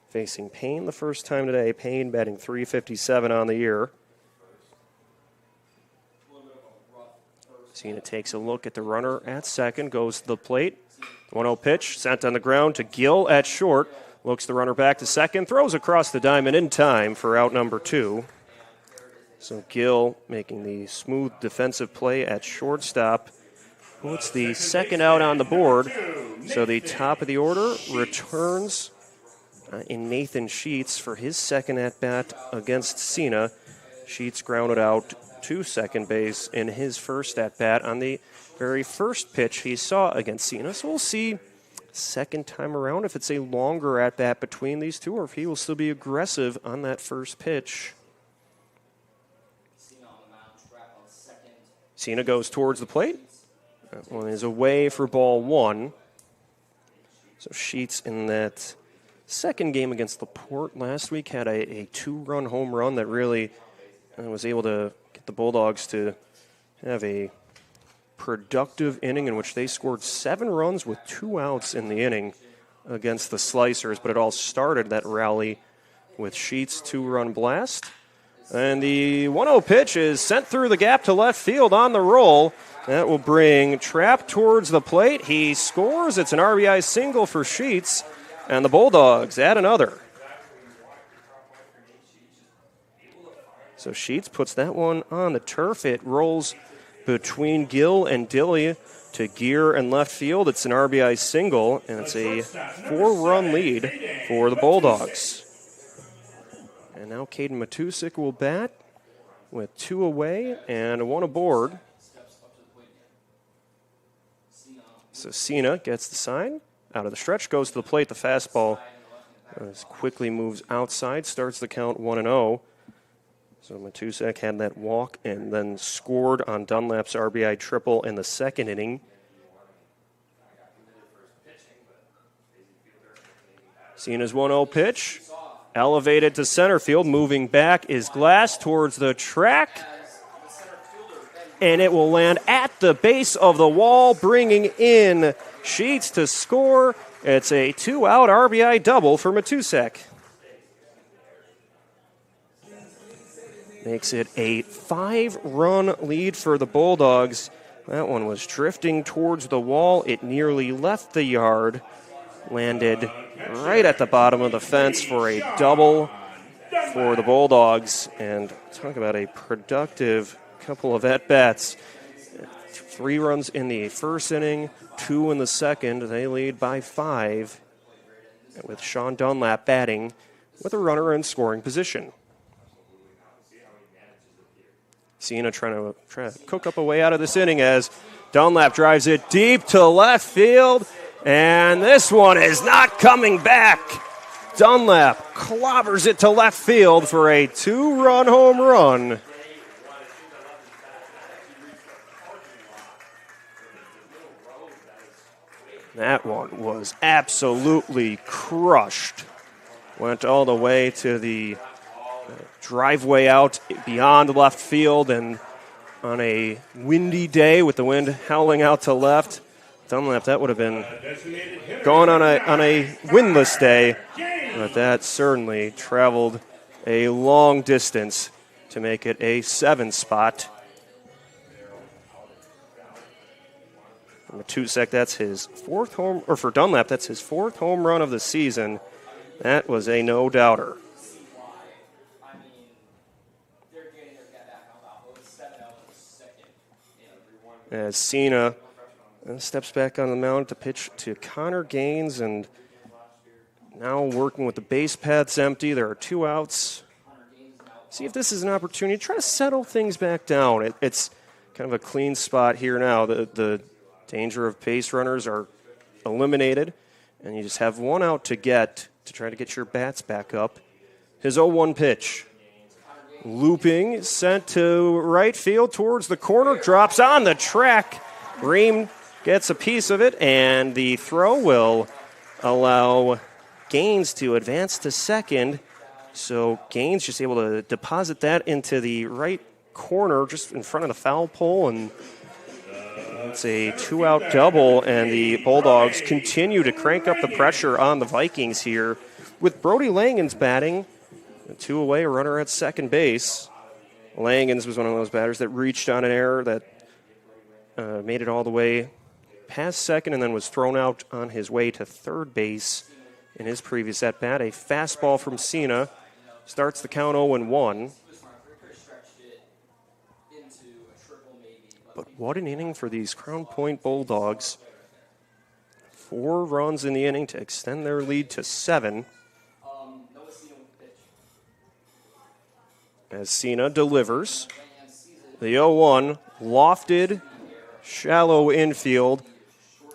facing Payne the first time today. Payne batting .357 on the year. Cena takes a look at the runner at second, goes to the plate. 1-0 pitch, sent on the ground to Gill at short. Looks the runner back to second, throws across the diamond in time for out number 2. So Gill making the smooth defensive play at shortstop. Puts the second out on the board. So the top of the order returns in Nathan Sheets for his second at-bat against Cena. Sheets grounded out to second base in his first at-bat on the very first pitch he saw against Cena. So we'll see second time around if it's a longer at-bat between these two or if he will still be aggressive on that first pitch. Cena goes towards the plate. That one is away for ball 1. So Sheets in that second game against LaPorte last week had a 2-run home run that really was able to get the Bulldogs to have a productive inning in which they scored 7 runs with 2 outs in the inning against the Slicers. But it all started, that rally, with Sheets' 2-run blast. And the 1-0 pitch is sent through the gap to left field on the roll. That will bring Trapp towards the plate. He scores. It's an RBI single for Sheets. And the Bulldogs add another. So Sheets puts that one on the turf. It rolls between Gill and Dilly to Gear and left field. It's an RBI single, and it's a 4-run lead for the Bulldogs. And now Caden Matusik will bat with 2 away and 1 aboard. So Cena gets the sign. Out of the stretch, goes to the plate. The fastball quickly moves outside, starts the count 1-0. So Matusek had that walk and then scored on Dunlap's RBI triple in the second inning. Cena's 1-0 pitch, elevated to center field. Moving back is Glass towards the track. And it will land at the base of the wall, bringing in Sheets to score. It's a 2-out RBI double for Matusek. Makes it a 5-run lead for the Bulldogs. That one was drifting towards the wall. It nearly left the yard. Landed right at the bottom of the fence for a double for the Bulldogs. And talk about a productive couple of at-bats. 3 runs in the first inning, 2 in the second. They lead by 5 with Sean Dunlap batting with a runner in scoring position. Cena trying to cook up a way out of this inning as Dunlap drives it deep to left field, and this one is not coming back. Dunlap clobbers it to left field for a 2-run home run. That one was absolutely crushed. Went all the way to the driveway out beyond left field, and on a windy day with the wind howling out to left, Dunlap, that would have been gone on a windless day, but that certainly traveled a long distance to make it a 7 spot. Matusek, that's his fourth home, or for Dunlap, that's his fourth home run of the season. That was a no-doubter. As Cena steps back on the mound to pitch to Connor Gaines, and now working with the base paths empty. There are 2 outs. See if this is an opportunity to try to settle things back down. It's kind of a clean spot here now. The danger of base runners are eliminated, and you just have 1 out to try to get your bats back up. His 0-1 pitch. Looping, sent to right field towards the corner, drops on the track. Ream gets a piece of it, and the throw will allow Gaines to advance to second. So Gaines just able to deposit that into the right corner just in front of the foul pole, and it's a 2-out double, and the Bulldogs continue to crank up the pressure on the Vikings here with Brody Langens batting. 2 away, a runner at second base. Langens was one of those batters that reached on an error that made it all the way past second and then was thrown out on his way to third base in his previous at-bat. A fastball from Cena starts the count 0-1. But what an inning for these Crown Point Bulldogs. 4 runs in the inning to extend their lead to 7. As Cena delivers. The 0-1 lofted, shallow infield.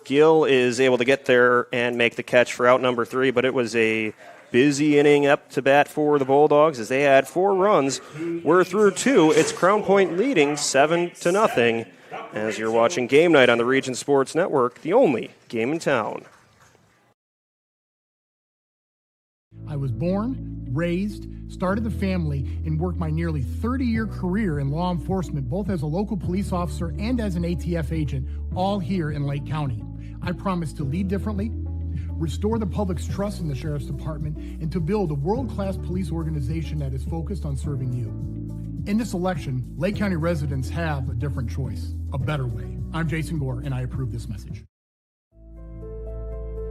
Gill is able to get there and make the catch for out number 3, but it was a busy inning up to bat for the Bulldogs as they had 4 runs. We're through 2. It's Crown Point leading 7-0 as you're watching Game Night on the Region Sports Network, the only game in town. I was born, raised, started a family, and worked my nearly 30-year career in law enforcement, both as a local police officer and as an ATF agent, all here in Lake County. I promise to lead differently, restore the public's trust in the Sheriff's Department, and to build a world-class police organization that is focused on serving you. In this election, Lake County residents have a different choice, a better way. I'm Jason Gore, and I approve this message.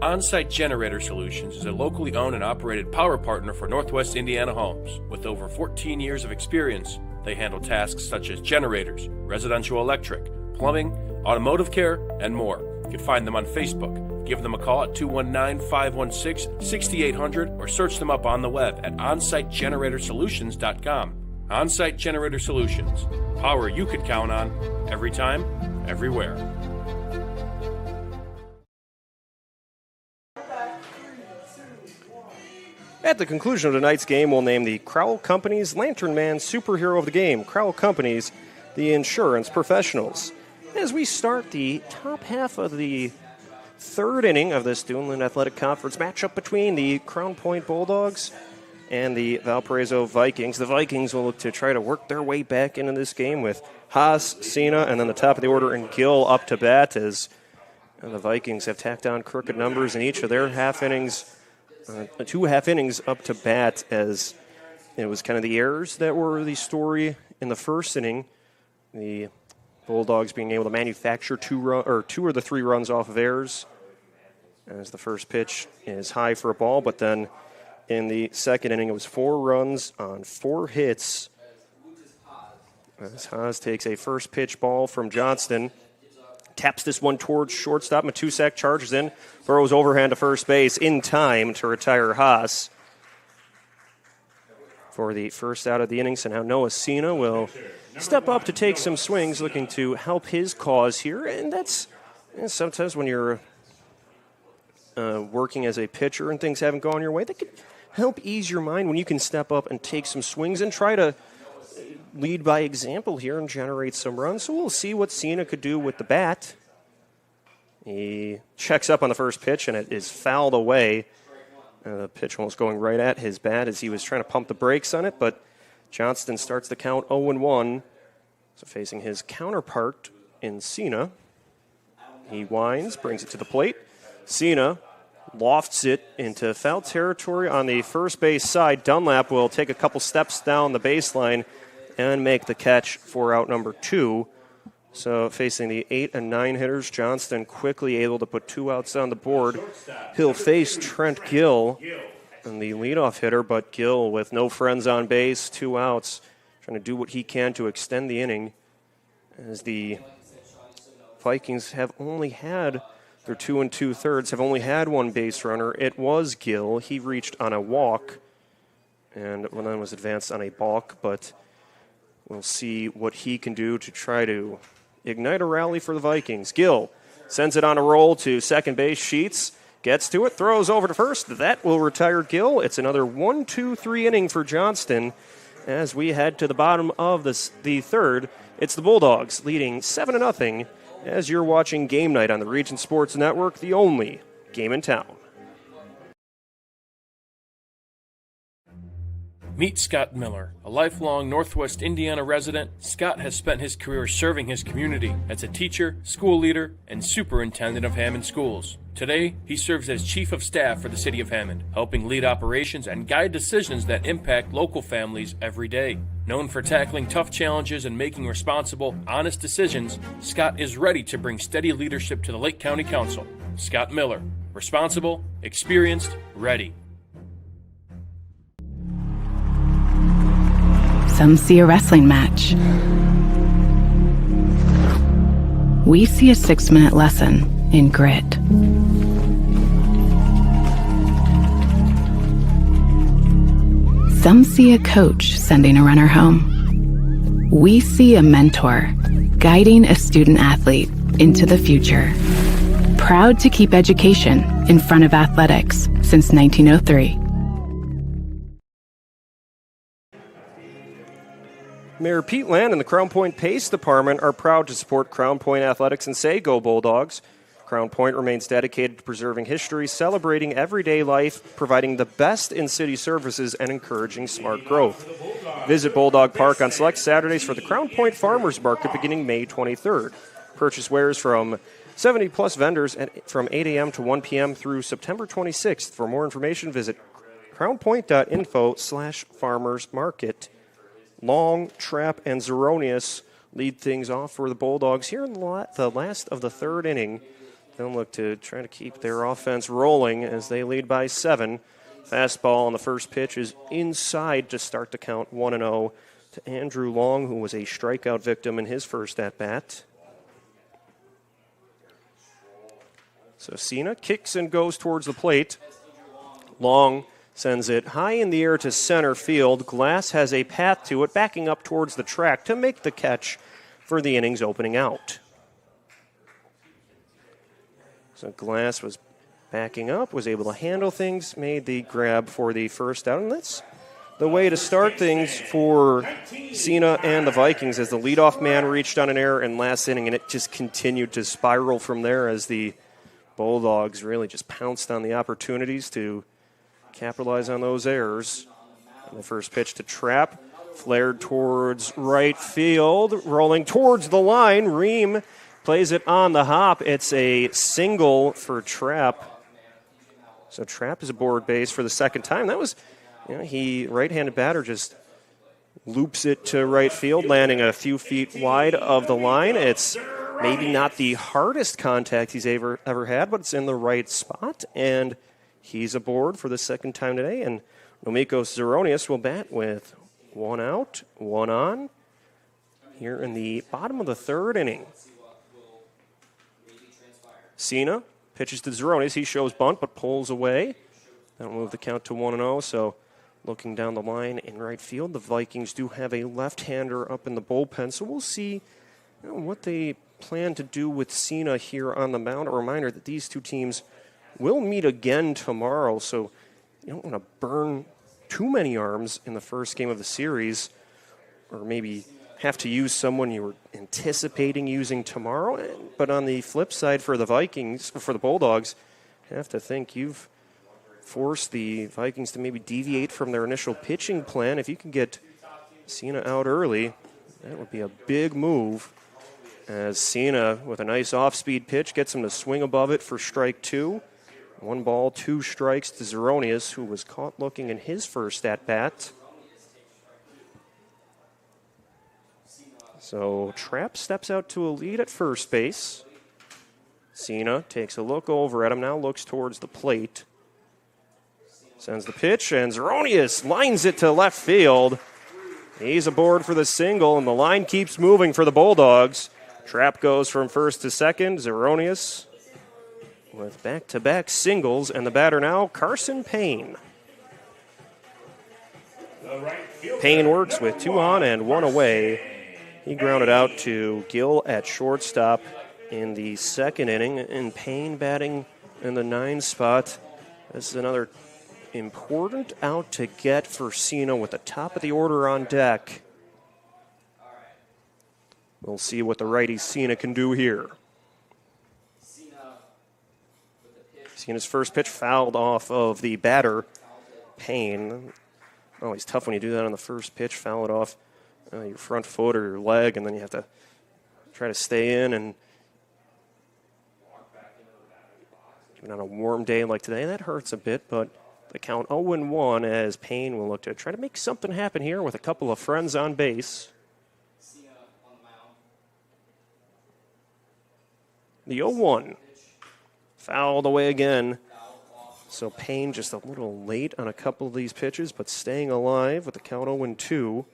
On-Site Generator Solutions is a locally owned and operated power partner for Northwest Indiana homes. With over 14 years of experience, they handle tasks such as generators, residential electric, plumbing, automotive care, and more. You can find them on Facebook. Give them a call at 219-516-6800 or search them up on the web at onsitegeneratorsolutions.com. On-Site Generator Solutions. Power you could count on, every time, everywhere. At the conclusion of tonight's game, we'll name the Crowell Companies Lantern Man Superhero of the Game. Crowell Companies, the insurance professionals. As we start the top half of the 3rd inning of this Duneland Athletic Conference matchup between the Crown Point Bulldogs and the Valparaiso Vikings. The Vikings will look to try to work their way back into this game with Haas, Cena, and then the top of the order and Gill up to bat as the Vikings have tacked on crooked numbers in each of their half innings. 2 half innings up to bat, as it was kind of the errors that were the story in the first inning. The Bulldogs being able to manufacture 2 of the 3 runs off of errors, as the first pitch is high for a ball, but then in the second inning it was 4 runs on 4 hits. As Haas takes a first pitch ball from Johnston. Taps this one towards shortstop. Matusek charges in, throws overhand to first base in time to retire Haas for the first out of the inning. So now Noah Cena will step up to take some swings, looking to help his cause here. And that's sometimes when you're working as a pitcher and things haven't gone your way, that could help ease your mind when you can step up and take some swings and try to lead by example here and generate some runs. So we'll see what Cena could do with the bat. He checks up on the first pitch, and it is fouled away. The pitch almost going right at his bat as he was trying to pump the brakes on it, but Johnston starts the count 0-1. So facing his counterpart in Cena. He winds, brings it to the plate. Cena lofts it into foul territory on the first base side. Dunlap will take a couple steps down the baseline and make the catch for out number 2. So facing the 8 and 9 hitters, Johnston quickly able to put 2 outs on the board. He'll face Trent Gill, and the leadoff hitter, but Gill with no friends on base, 2 outs, trying to do what he can to extend the inning, as the Vikings have only had their 2 2/3, have only had 1 base runner. It was Gill. He reached on a walk, and then was advanced on a balk, but we'll see what he can do to try to ignite a rally for the Vikings. Gill sends it on a roll to second base. Sheets gets to it, throws over to first. That will retire Gill. It's another 1-2-3 inning for Johnston as we head to the bottom of the third. It's the Bulldogs leading 7-0 as you're watching Game Night on the Region Sports Network, the only game in town. Meet Scott Miller, a lifelong Northwest Indiana resident. Scott has spent his career serving his community as a teacher, school leader, and superintendent of Hammond schools. Today, he serves as chief of staff for the city of Hammond, helping lead operations and guide decisions that impact local families every day. Known for tackling tough challenges and making responsible, honest decisions, Scott is ready to bring steady leadership to the Lake County Council. Scott Miller, responsible, experienced, ready. Some see a wrestling match. We see a 6-minute lesson in grit. Some see a coach sending a runner home. We see a mentor guiding a student athlete into the future. Proud to keep education in front of athletics since 1903. Mayor Pete Land and the Crown Point Pace Department are proud to support Crown Point athletics and say Go Bulldogs. Crown Point remains dedicated to preserving history, celebrating everyday life, providing the best in city services, and encouraging smart growth. Visit Bulldog Park on select Saturdays for the Crown Point Farmers Market beginning May 23rd. Purchase wares from 70-plus vendors from 8 a.m. to 1 p.m. through September 26th. For more information, visit crownpoint.info/farmersmarket. Long, Trapp, and Zeronius lead things off for the Bulldogs here in the last of the third inning. They'll look to try to keep their offense rolling as they lead by 7. Fastball on the first pitch is inside to start the count 1-0 to Andrew Long, who was a strikeout victim in his first at-bat. So Cena kicks and goes towards the plate. Long sends it high in the air to center field. Glass has a path to it, backing up towards the track to make the catch for the inning's opening out. So Glass was backing up, was able to handle things, made the grab for the first out, and that's the way to start things for Cena and the Vikings as the leadoff man reached on an error in last inning, and it just continued to spiral from there as the Bulldogs really just pounced on the opportunities to capitalize on those errors. And the first pitch to Trapp, flared towards right field, rolling towards the line. Ream plays it on the hop. It's a single for Trapp. So Trapp is aboard base for the second time. That was, he right-handed batter just loops it to right field, landing a few feet wide of the line. It's maybe not the hardest contact he's ever had, but it's in the right spot, and he's aboard for the second time today, and Nomikos Zeronius will bat with 1 out, 1 on, here in the bottom of the third inning. Cena pitches to Zeronius. He shows bunt, but pulls away. That'll move the count to 1-0, so looking down the line in right field, the Vikings do have a left-hander up in the bullpen, so we'll see what they plan to do with Cena here on the mound. A reminder that these two teams will meet again tomorrow, so you don't want to burn too many arms in the first game of the series, or maybe have to use someone you were anticipating using tomorrow. But on the flip side for the Vikings, for the Bulldogs, I have to think you've forced the Vikings to maybe deviate from their initial pitching plan. If you can get Cena out early, that would be a big move, as Cena, with a nice off-speed pitch, gets him to swing above it for strike 2. 1 ball, 2 strikes to Zeronius, who was caught looking in his first at-bat. So Trapp steps out to a lead at first base. Cena takes a look over at him, now looks towards the plate. Sends the pitch, and Zeronius lines it to left field. He's aboard for the single, and the line keeps moving for the Bulldogs. Trapp goes from first to second. Zeronius with back-to-back singles, and the batter now, Carson Payne. Payne works with 2 on and 1 away. He grounded out to Gill at shortstop in the second inning, and Payne batting in the 9 spot. This is another important out to get for Cena with the top of the order on deck. We'll see what the righty Cena can do here. Cena's first pitch fouled off of the batter, Payne. Always tough when you do that on the first pitch, foul it off your front foot or your leg, and then you have to try to stay in. And even on a warm day like today, that hurts a bit, but the count 0-1 as Payne will look to try to make something happen here with a couple of friends on base. The 0-1 fouled away again. So Payne just a little late on a couple of these pitches, but staying alive with the count 0-2.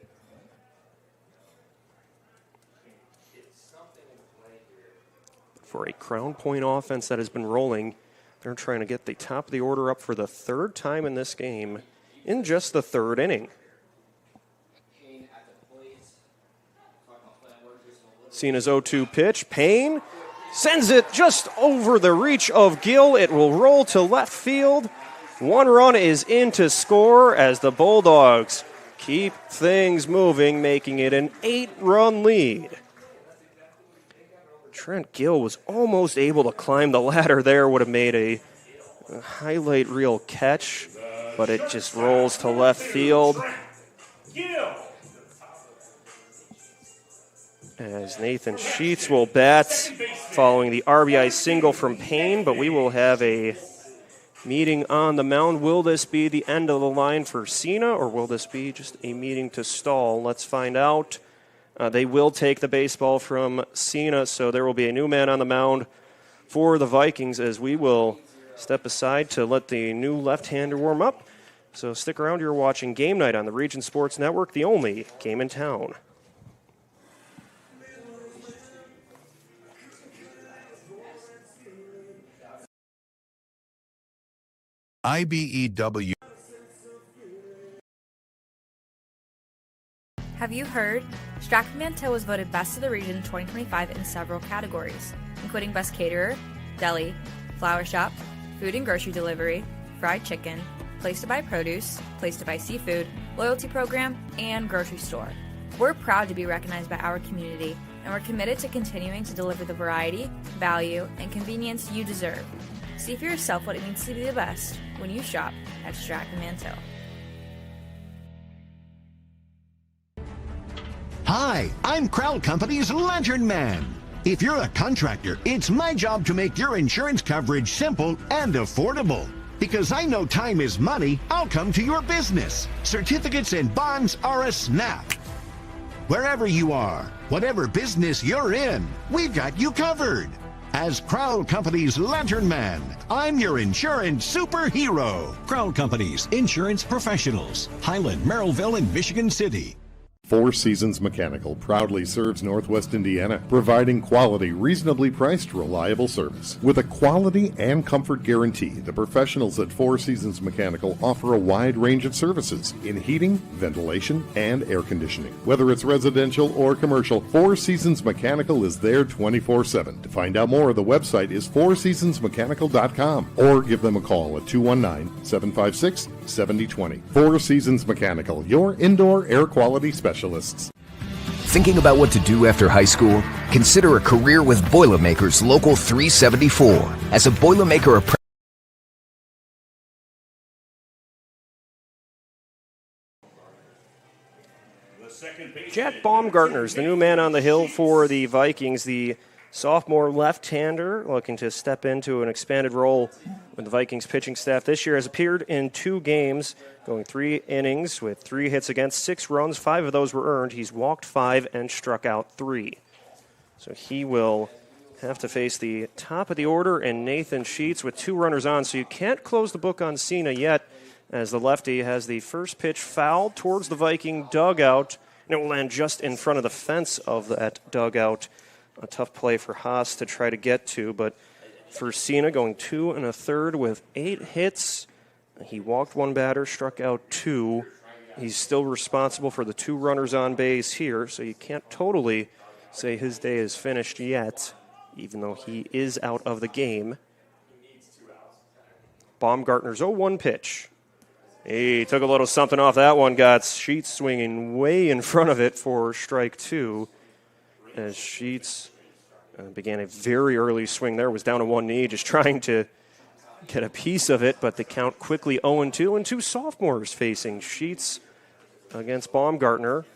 For a Crown Point offense that has been rolling, they're trying to get the top of the order up for the 3rd time in this game in just the 3rd inning. Cena's 0-2 pitch. Payne sends it just over the reach of Gill. It will roll to left field. 1 run is in to score as the Bulldogs keep things moving, making it an 8-run lead. Trent Gill was almost able to climb the ladder there, would have made a highlight reel catch, but it just rolls to left field. As Nathan Sheets will bat following the RBI single from Payne, but we will have a meeting on the mound. Will this be the end of the line for Cena, or will this be just a meeting to stall? Let's find out. They will take the baseball from Cena, so there will be a new man on the mound for the Vikings as we will step aside to let the new left-hander warm up. So stick around. You're watching Game Night on the Region Sports Network, the only game in town. IBEW. Have you heard? Stratford Mantell was voted Best of the Region 2025 in several categories, including Best Caterer, Deli, Flower Shop, Food and Grocery Delivery, Fried Chicken, Place to Buy Produce, Place to Buy Seafood, Loyalty Program, and Grocery Store. We're proud to be recognized by our community, and we're committed to continuing to deliver the variety, value, and convenience you deserve. See for yourself what it means to be the best when you shop at Stratford Mantell. Hi, I'm Crowell Company's Lantern Man. If you're a contractor, it's my job to make your insurance coverage simple and affordable. Because I know time is money, I'll come to your business. Certificates and bonds are a snap. Wherever you are, whatever business you're in, we've got you covered. As Crowell Company's Lantern Man, I'm your insurance superhero. Crowell Companies, insurance professionals. Highland, Merrillville, and Michigan City. Four Seasons Mechanical proudly serves Northwest Indiana, providing quality, reasonably priced, reliable service. With a quality and comfort guarantee, the professionals at Four Seasons Mechanical offer a wide range of services in heating, ventilation, and air conditioning. Whether it's residential or commercial, Four Seasons Mechanical is there 24/7. To find out more, the website is fourseasonsmechanical.com or give them a call at 219-756-7020. Four Seasons Mechanical, your indoor air quality specialist. Thinking about what to do after high school? Consider a career with Boilermakers Local 374. As a Boilermaker apprentice, Jack Baumgartner's the new man on the hill for the Vikings. The sophomore left-hander looking to step into an expanded role with the Vikings pitching staff this year. Has appeared in 2 games, going 3 innings with 3 hits against, 6 runs. 5 of those were earned. He's walked 5 and struck out 3. So he will have to face the top of the order and Nathan Sheets with 2 runners on. So you can't close the book on Cena yet, as the lefty has the first pitch fouled towards the Viking dugout, and it will land just in front of the fence of that dugout. A tough play for Haas to try to get to, but for Cena, going 2 1/3 with 8 hits. He walked 1 batter, struck out 2. He's still responsible for the 2 runners on base here, so you can't totally say his day is finished yet, even though he is out of the game. Baumgartner's 0-1 pitch. He took a little something off that one, got Sheets swinging way in front of it for strike 2. As Sheets began a very early swing there, was down to 1 knee, just trying to get a piece of it, but the count quickly 0-2, and 2 sophomores facing Sheets against Baumgartner.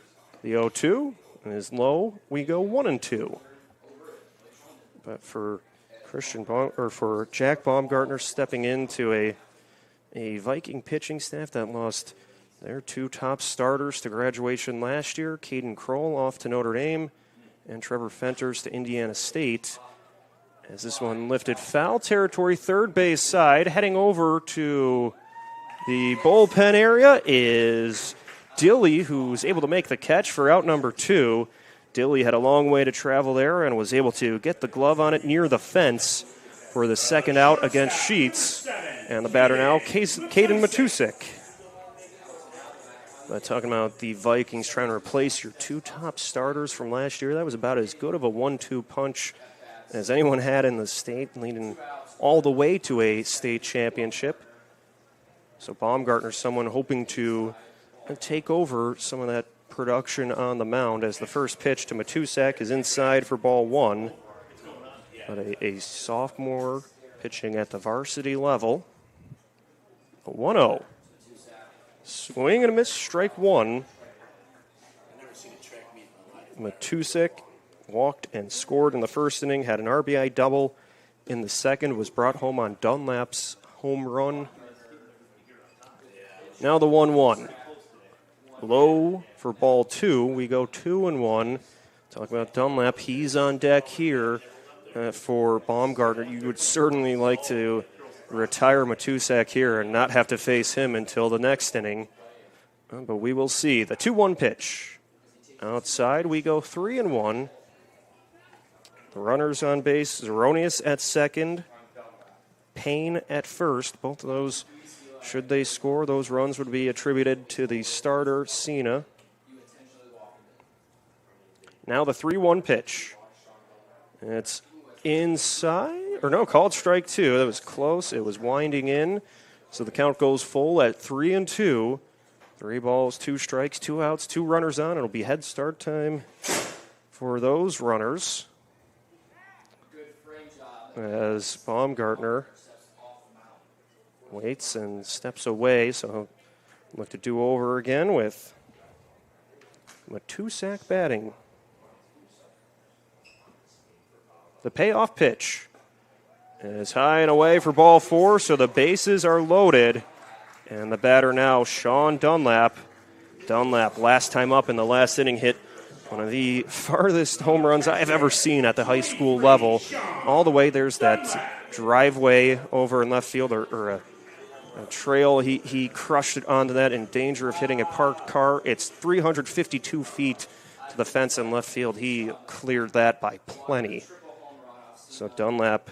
The 0-2 is low. We go 1-2. But for for Jack Baumgartner stepping into a Viking pitching staff that lost their 2 top starters to graduation last year, Caden Kroll off to Notre Dame, and Trevor Fenters to Indiana State. As this one lifted foul territory, third base side. Heading over to the bullpen area is Dilly, who's able to make the catch for out number 2. Dilly had a long way to travel there and was able to get the glove on it near the fence for the second out against Sheets. And the batter now, Caden Matusik. But talking about the Vikings trying to replace your 2 top starters from last year, that was about as good of a 1-2 punch as anyone had in the state, leading all the way to a state championship. So Baumgartner's someone hoping to take over some of that production on the mound, as the first pitch to Matusek is inside for ball 1. But a sophomore pitching at the varsity level. A 1-0. Swing and a miss, strike 1. Matusek walked and scored in the first inning, had an RBI double in the second, was brought home on Dunlap's home run. Now the 1-1. Low for ball 2. We go 2-1. Talk about Dunlap. He's on deck here for Baumgartner. You would certainly like to retire Matusek here and not have to face him until the next inning. But we will see. The 2-1 pitch. Outside, we go 3-1. The runners on base, Zeronius at second, Payne at first. Both of those, should they score, those runs would be attributed to the starter, Cena. Now the 3-1 pitch. It's inside, called strike 2. That was close. It was winding in. So the count goes full at 3-2. 3 balls, 2 strikes, 2 outs, 2 runners on. It'll be head start time for those runners. As Baumgartner waits and steps away, so he'll look to do over again with Matusek batting. The payoff pitch is high and away for ball 4, so the bases are loaded. And the batter now, Sean Dunlap. Dunlap, last time up in the last inning, hit one of the farthest home runs I've ever seen at the high school level. All the way, there's that driveway over in left field, or a trail. He crushed it onto that, in danger of hitting a parked car. It's 352 feet to the fence in left field. He cleared that by plenty. So Dunlap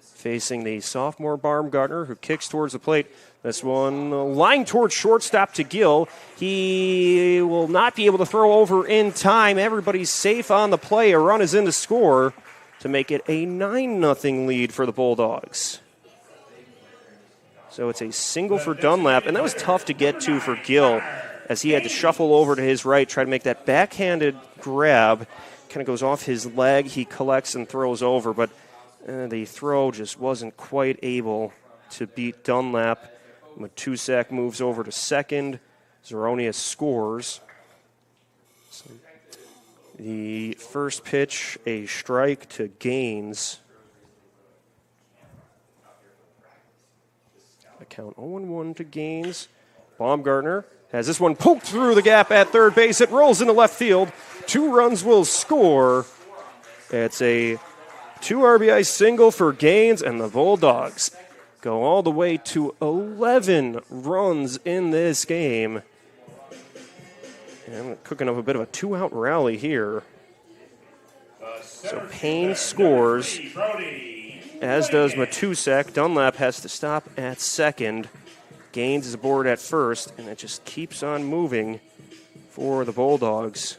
facing the sophomore Baumgartner, who kicks towards the plate. This one lying towards shortstop to Gill. He will not be able to throw over in time. Everybody's safe on the play. A run is in to score to make it a 9-0 lead for the Bulldogs. So it's a single for Dunlap, and that was tough to get to for Gill, as he had to shuffle over to his right, try to make that backhanded grab. Kind of goes off his leg. He collects and throws over, but the throw just wasn't quite able to beat Dunlap. Matusek moves over to second. Zeronius scores. So The first pitch, a strike to Gaines. The count 0-1 to Gaines. Baumgartner has this one poked through the gap at third base. It rolls into left field. 2 runs will score. It's a 2 RBI single for Gaines, and the Bulldogs go all the way to 11 runs in this game. And cooking up a bit of a 2-out rally here. So Payne scores, as does Matusek. Dunlap has to stop at second. Gaines is aboard at first, and it just keeps on moving for the Bulldogs.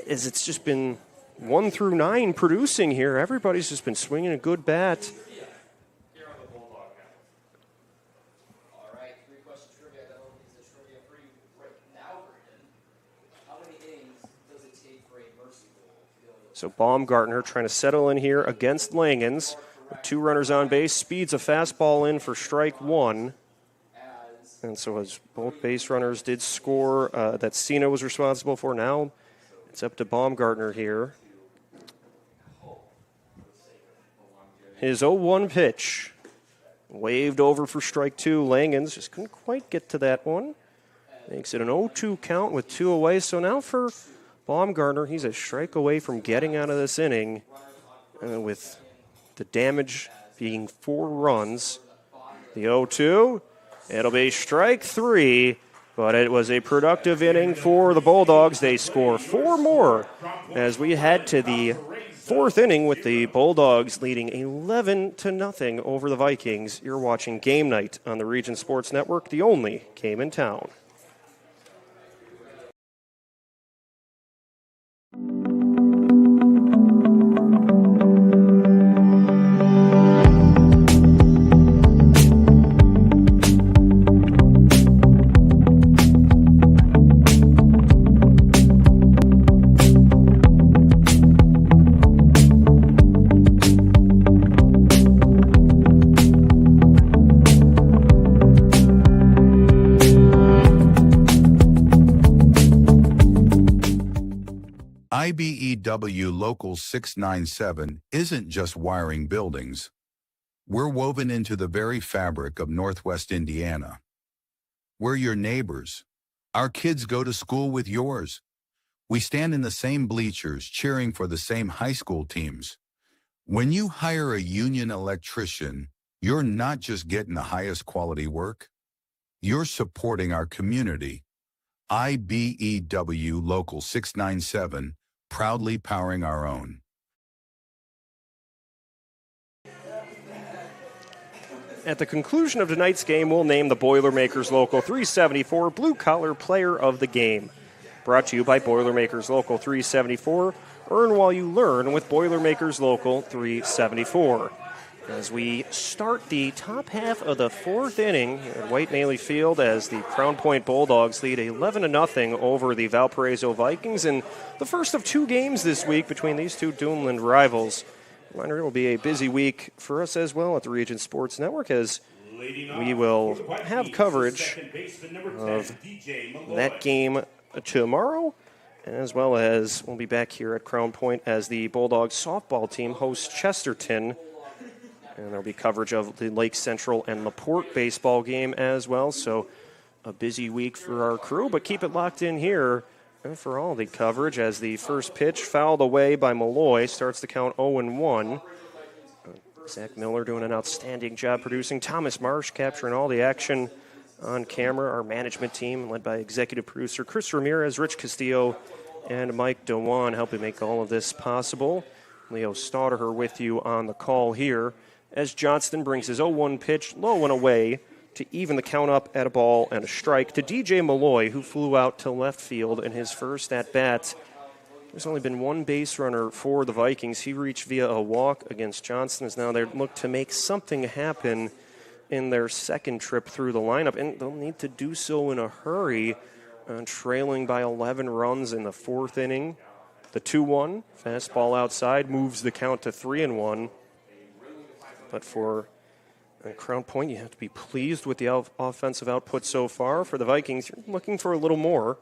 As it's just been 1 through 9 producing here. Everybody's just been swinging a good bat. So Baumgartner trying to settle in here against Langens. With 2 runners on base, speeds a fastball in for strike 1. And so as both base runners did score, that Cena was responsible for, now it's up to Baumgartner here. His 0-1 pitch. Waved over for strike 2. Langens just couldn't quite get to that one. Makes it an 0-2 count with 2 away. So now for Baumgartner, he's a strike away from getting out of this inning with the damage being 4 runs. The 0-2, it'll be strike 3, but it was a productive inning for the Bulldogs. They score 4 more as we head to the 4th inning with the Bulldogs leading 11-0 over the Vikings. You're watching Game Night on the Region Sports Network, the only game in town. IBEW Local 697 isn't just wiring buildings. We're woven into the very fabric of Northwest Indiana. We're your neighbors. Our kids go to school with yours. We stand in the same bleachers cheering for the same high school teams. When you hire a union electrician, you're not just getting the highest quality work. You're supporting our community. IBEW Local 697, proudly powering our own. At the conclusion of tonight's game, we'll name the Boilermakers Local 374 Blue Collar Player of the Game. Brought to you by Boilermakers Local 374. Earn while you learn with Boilermakers Local 374. As we start the top half of the 4th inning at White Maley Field as the Crown Point Bulldogs lead 11-0 over the Valparaiso Vikings in the first of 2 games this week between these 2 Duneland rivals. Reminder, it will be a busy week for us as well at the Region Sports Network as we will have coverage of that game tomorrow, as well as we'll be back here at Crown Point as the Bulldogs softball team hosts Chesterton. And there'll be coverage of the Lake Central and LaPorte baseball game as well. So a busy week for our crew, but keep it locked in here for all the coverage as the first pitch fouled away by Malloy starts the count 0-1. Zach Miller doing an outstanding job producing. Thomas Marsh capturing all the action on camera. Our management team led by executive producer Chris Ramirez, Rich Castillo, and Mike Dewan helping make all of this possible. Leo Stauderer with you on the call here as Johnston brings his 0-1 pitch low and away to even the count up at a ball and a strike to DJ Malloy, who flew out to left field in his first at-bat. There's only been 1 base runner for the Vikings. He reached via a walk against Johnston as now they look to make something happen in their second trip through the lineup, and they'll need to do so in a hurry, trailing by 11 runs in the 4th inning. The 2-1, fastball outside, moves the count to 3-1. But for Crown Point, you have to be pleased with the offensive output so far. For the Vikings, you're looking for a little more.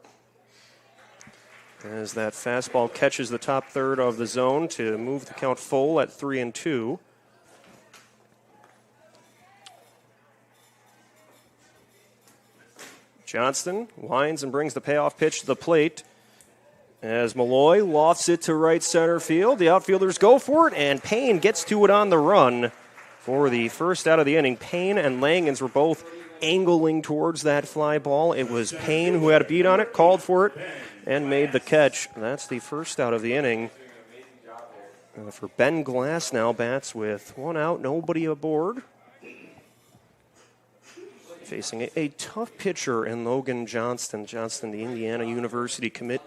as that fastball catches the top third of the zone to move the count full at 3-2. Johnston winds and brings the payoff pitch to the plate as Malloy lofts it to right center field. The outfielders go for it, and Payne gets to it on the run for the first out of the inning. Payne and Langens were both angling towards that fly ball. It was Payne who had a beat on it, called for it, and made the catch. That's the first out of the inning. For Ben Glass now bats with one out, nobody aboard. Facing a tough pitcher in Logan Johnston. Johnston, the Indiana University commit.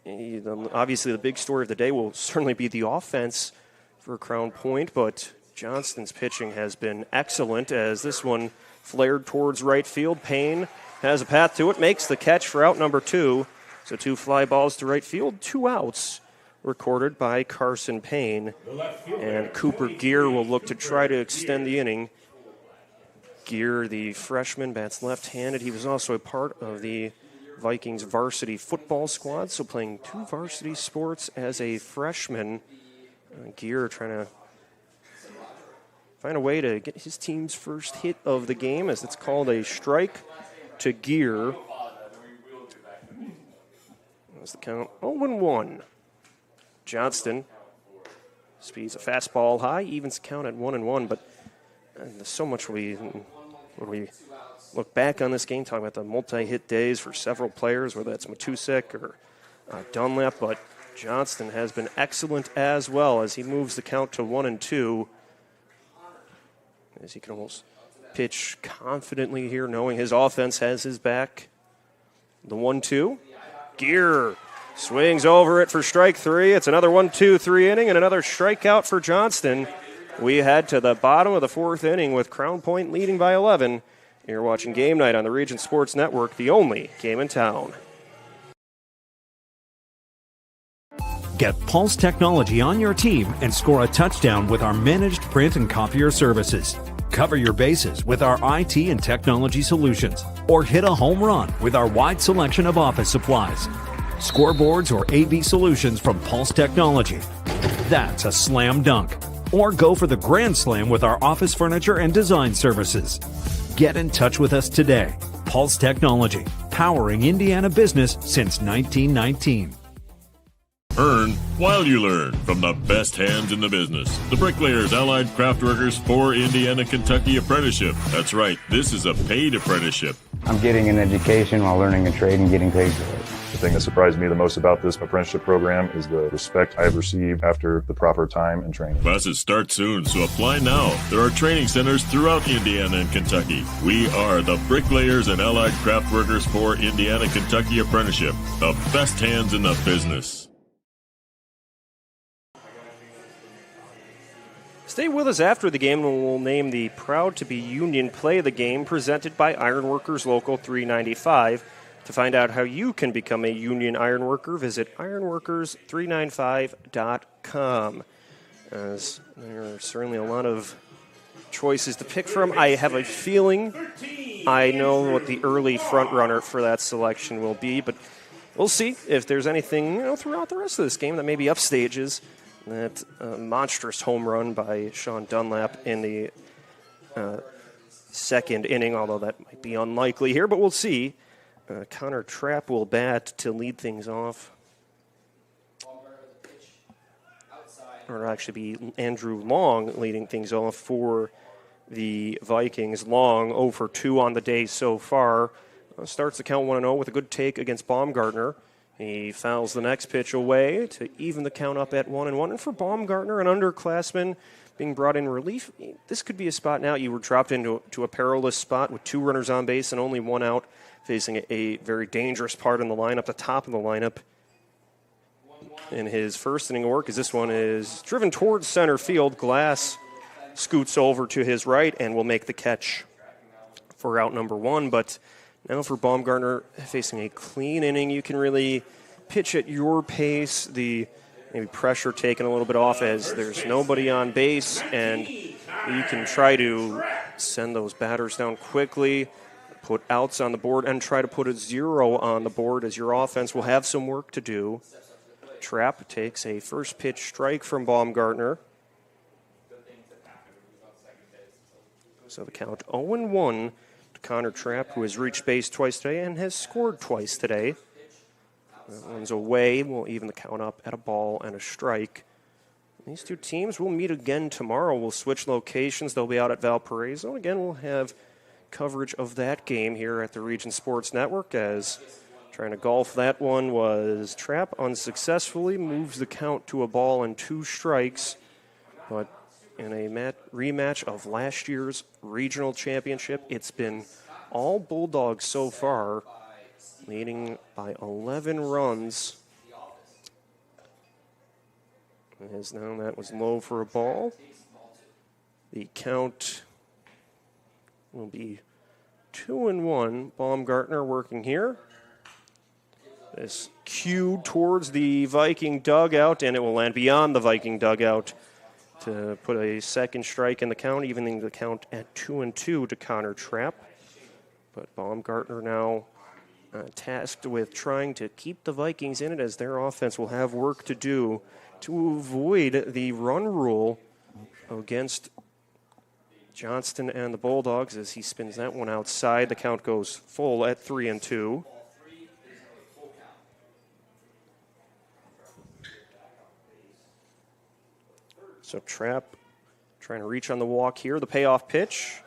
Obviously, the big story of the day will certainly be the offense for Crown Point, but Johnston's pitching has been excellent as this one flared towards right field. Payne has a path to it, makes the catch for out number 2. So 2 fly balls to right field, 2 outs recorded by Carson Payne. And Cooper Gear will look to try to extend the inning. Gear, the freshman, bats left-handed. He was also a part of the Vikings varsity football squad, so playing 2 varsity sports as a freshman. Gear trying to find a way to get his team's first hit of the game, as it's called a strike to Gear. That's the count, 0-1. Johnston speeds a fastball high, evens the count at 1-1, but so much when we look back on this game, talking about the multi-hit days for several players, whether that's Matusek or Dunlap, but Johnston has been excellent as well as he moves the count to 1-2. As he can almost pitch confidently here, knowing his offense has his back. The 1-2. Gear swings over it for strike 3. It's another 1-2-3 inning and another strikeout for Johnston. We head to the bottom of the 4th inning with Crown Point leading by 11. You're watching Game Night on the Region Sports Network, the only game in town. Get Pulse Technology on your team and score a touchdown with our managed print and copier services. Cover your bases with our IT and technology solutions, or hit a home run with our wide selection of office supplies. Scoreboards or AV solutions from Pulse Technology. That's a slam dunk. Or go for the grand slam with our office furniture and design services. Get in touch with us today. Pulse Technology, powering Indiana business since 1919. Earn while you learn from the best hands in the business. The Bricklayers Allied Craftworkers for Indiana Kentucky Apprenticeship. That's right, this is a paid apprenticeship. I'm getting an education while learning a trade and getting paid for it. The thing that surprised me the most about this apprenticeship program is the respect I've received after the proper time and training. Classes start soon, so apply now. There are training centers throughout Indiana and Kentucky. We are the Bricklayers and Allied Craftworkers for Indiana Kentucky Apprenticeship. The best hands in the business. Stay with us after the game, and we'll name the Proud to be Union Play of the Game presented by Ironworkers Local 395. To find out how you can become a union ironworker, visit ironworkers395.com. As there are certainly a lot of choices to pick from. I have a feeling I know what the early front runner for that selection will be, but we'll see if there's anything throughout the rest of this game that maybe upstages that monstrous home run by Sean Dunlap in the 2nd inning, although that might be unlikely here, but we'll see. Connor Trapp will bat to lead things off. Or it'll actually be Andrew Long leading things off for the Vikings. Long 0 for 2 on the day so far. Starts the count 1-0 with a good take against Baumgartner. He fouls the next pitch away to even the count up at 1-1. And for Baumgartner, an underclassman being brought in relief, this could be a spot now. You were dropped into a perilous spot with 2 runners on base and only 1 out, facing a very dangerous part in the lineup, the top of the lineup. In his first inning of work, as this one is driven towards center field, Glass scoots over to his right and will make the catch for out number 1. But now for Baumgartner, facing a clean inning, you can really pitch at your pace. The maybe pressure taken a little bit off as there's nobody on base, and you can try to send those batters down quickly. put outs on the board and try to put a 0 on the board, as your offense will have some work to do. Trapp takes a first pitch strike from Baumgartner. So the count 0-1 to Connor Trapp, who has reached base twice today and has scored twice today. That one's away. We'll even the count up at a ball and a strike. These two teams will meet again tomorrow. We'll switch locations. They'll be out at Valparaiso. Again, we'll have coverage of that game here at the Region Sports Network, as trying to golf that one was Trapp unsuccessfully, moves the count to a ball and 2 strikes. But in a rematch of last year's regional championship, it's been all Bulldogs so far, leading by 11 runs. As now that was low for a ball. The count will be 2-1. Baumgartner working here. This cued towards the Viking dugout, and it will land beyond the Viking dugout to put a second strike in the count, evening the count at 2-2 to Connor Trapp. But Baumgartner now tasked with trying to keep the Vikings in it, as their offense will have work to do to avoid the run rule against Johnston and the Bulldogs. As he spins that one outside, the count goes full at 3-2. So Trapp trying to reach on the walk here. The payoff pitch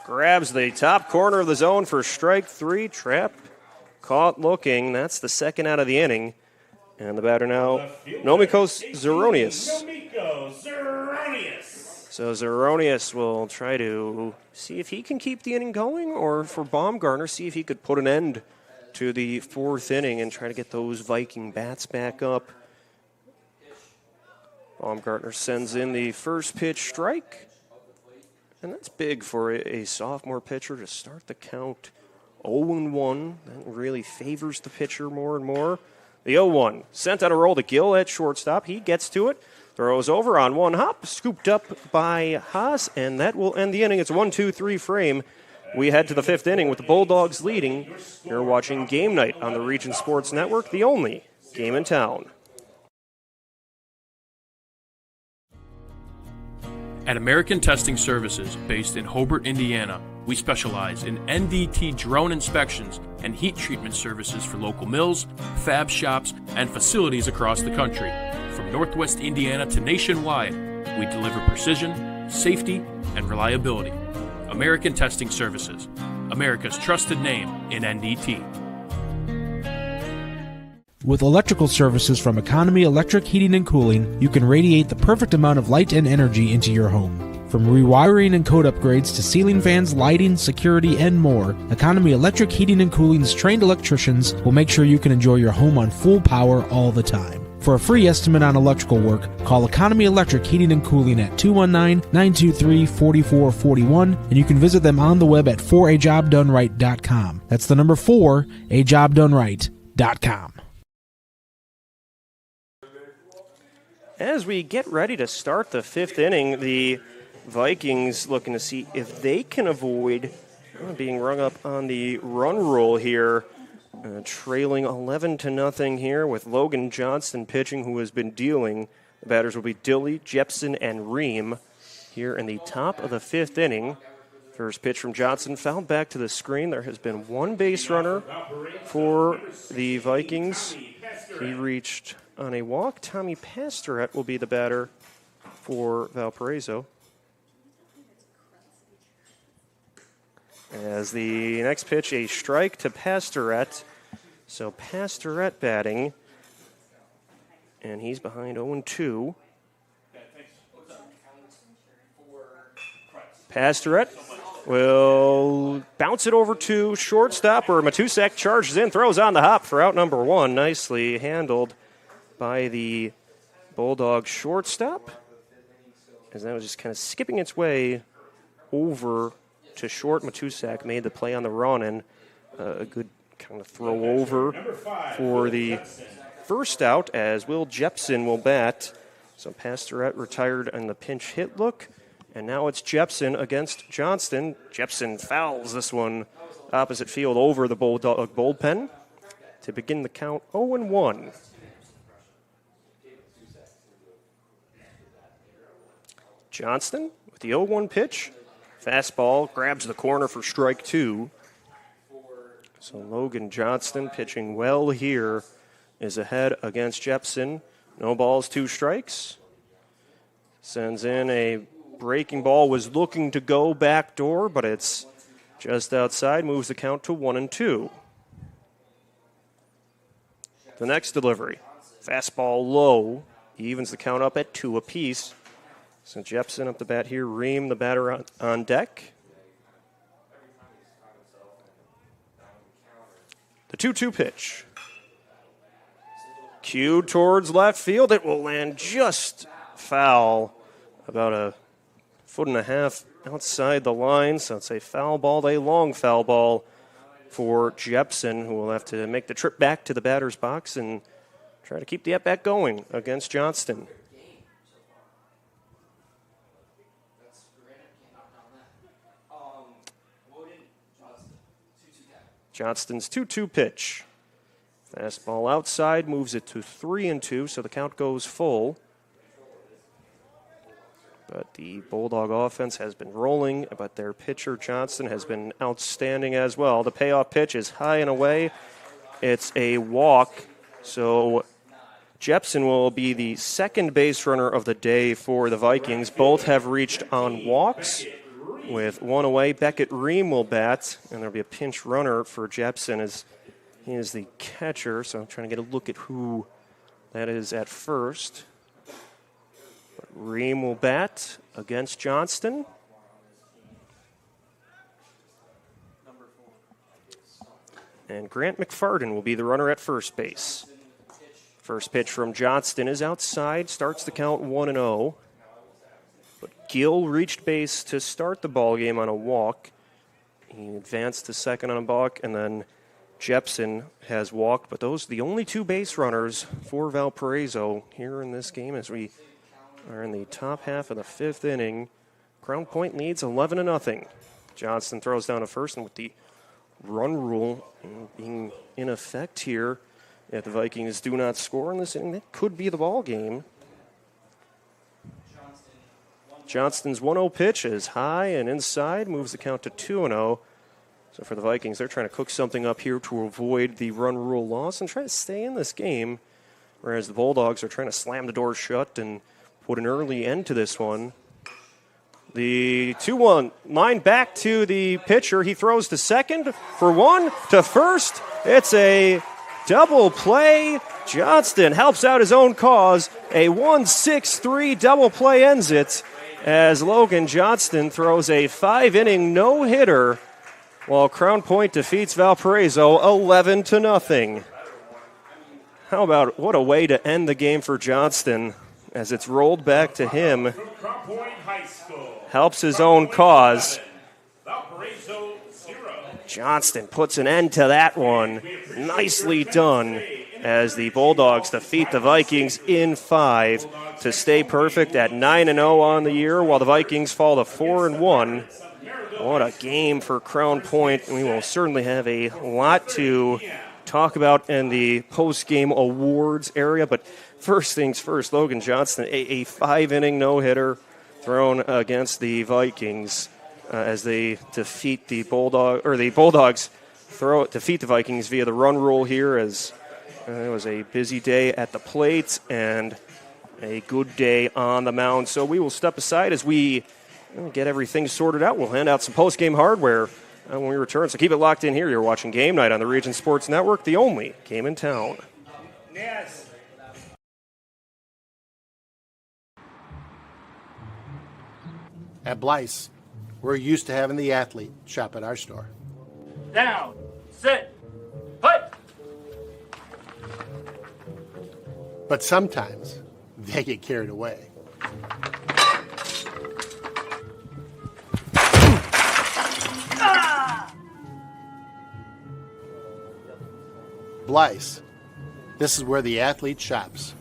grabs the top corner of the zone for strike 3. Trapp caught looking. That's the second out of the inning. And the batter now, Nomikos Zeronius. So Zeronius will try to see if he can keep the inning going, or for Baumgartner, see if he could put an end to the 4th inning and try to get those Viking bats back up. Baumgartner sends in the first pitch strike. And that's big for a sophomore pitcher to start the count 0-1. That really favors the pitcher more and more. The 0-1 sent on a roll to Gill at shortstop. He gets to it, throws over on one hop, scooped up by Haas, and that will end the inning. It's a 1-2-3 frame. We head to the 5th inning with the Bulldogs leading. You're watching Game Night on the Region Sports Network, the only game in town. At American Testing Services, based in Hobart, Indiana, we specialize in NDT drone inspections and heat treatment services for local mills, fab shops, and facilities across the country. From Northwest Indiana to nationwide, we deliver precision, safety, and reliability. American Testing Services, America's trusted name in NDT. With electrical services from Economy Electric Heating and Cooling, you can radiate the perfect amount of light and energy into your home. From rewiring and code upgrades to ceiling fans, lighting, security, and more, Economy Electric Heating and Cooling's trained electricians will make sure you can enjoy your home on full power all the time. For a free estimate on electrical work, call Economy Electric Heating and Cooling at 219-923-4441, and you can visit them on the web at 4ajobdoneright.com. That's the number 4ajobdoneright.com. As we get ready to start the 5th inning, the Vikings looking to see if they can avoid being rung up on the run rule here. Trailing 11-0 here with Logan Johnston pitching, who has been dealing. The batters will be Dilly, Jepson, and Ream here in the top of the 5th inning. First pitch from Johnson fouled back to the screen. There has been one base runner for the Vikings. He reached on a walk. Tommy Pastoret will be the batter for Valparaiso. As the next pitch, a strike to Pastoret. So Pastoret batting, and he's behind 0-2. Pastoret will bounce it over to shortstop, where Matusek charges in, throws on the hop for out number 1. Nicely handled by the Bulldog shortstop, as that was just kind of skipping its way over to short. Matusek made the play on the run, and a good kind of throw over for the first out, as Will Jepson will bat. So Pastoret retired on the pinch hit look, and now it's Jepson against Johnston. Jepson fouls this one opposite field over the Bulldog bullpen to begin the count 0-1. Johnston with the 0-1 pitch. Fastball grabs the corner for strike 2. So Logan Johnston pitching well here is ahead against Jepson. No balls, 2 strikes. Sends in a breaking ball, was looking to go backdoor, but it's just outside, moves the count to 1-2. The next delivery, fastball low, evens the count up at 2 apiece. So Jepson up the bat here, Ream the batter on deck. The 2-2 pitch. Cued towards left field. It will land just foul, about a 1.5 feet outside the line. So it's a foul ball, a long foul ball for Jepson, who will have to make the trip back to the batter's box and try to keep the at-bat going against Johnston. Johnston's 2-2 pitch. Fastball outside, moves it to 3-2, so the count goes full. But the Bulldog offense has been rolling, but their pitcher, Johnston, has been outstanding as well. The payoff pitch is high and away. It's a walk, so Jepson will be the second base runner of the day for the Vikings. Both have reached on walks. With 1 away, Beckett Ream will bat, and there'll be a pinch runner for Jepson as he is the catcher. So I'm trying to get a look at who that is at first. But Ream will bat against Johnston. And Grant McFarden will be the runner at first base. First pitch from Johnston is outside, starts the count 1-0. But Gill reached base to start the ball game on a walk. He advanced to second on a walk, and then Jepson has walked. But those are the only 2 base runners for Valparaiso here in this game as we are in the top half of the 5th inning. Crown Point leads 11-0. Johnston throws down to first, and with the run rule being in effect here, if the Vikings do not score in this inning, that could be the ball game. Johnston's 1-0 pitch is high and inside, moves the count to 2-0. So for the Vikings, they're trying to cook something up here to avoid the run rule loss and try to stay in this game, whereas the Bulldogs are trying to slam the door shut and put an early end to this one. The 2-1 line back to the pitcher. He throws to second for 1, to first. It's a double play. Johnston helps out his own cause. A 1-6-3 double play ends it, as Logan Johnston throws a 5-inning no-hitter while Crown Point defeats Valparaiso 11-0. How about what a way to end the game for Johnston as it's rolled back to him. Helps his own cause. Johnston puts an end to that one. Nicely done as the Bulldogs defeat the Vikings in 5 to stay perfect at 9-0 on the year, while the Vikings fall to 4-1. What a game for Crown Point. We will certainly have a lot to talk about in the post-game awards area, but first things first, Logan Johnston, a 5-inning no-hitter thrown against the Vikings as they defeat the Bulldogs defeat the Vikings via the run rule here, as it was a busy day at the plate and a good day on the mound. So we will step aside as we get everything sorted out. We'll hand out some post-game hardware when we return. So keep it locked in here. You're watching Game Night on the Region Sports Network, the only game in town. Yes. At Blyce, we're used to having the athlete shop at our store. Down, sit, put. But sometimes they get carried away. Blyce, this is where the athlete shops.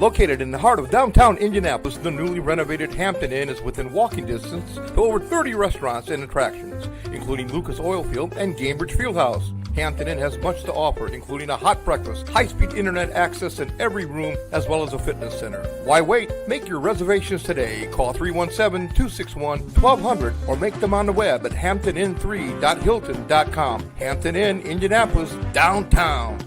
Located in the heart of downtown Indianapolis, the newly renovated Hampton Inn is within walking distance to over 30 restaurants and attractions, including Lucas Oil Field and Gamebridge Fieldhouse. Hampton Inn has much to offer, including a hot breakfast, high-speed internet access in every room, as well as a fitness center. Why wait? Make your reservations today. Call 317-261-1200 or make them on the web at hamptonin3.hilton.com. Hampton Inn, Indianapolis, downtown.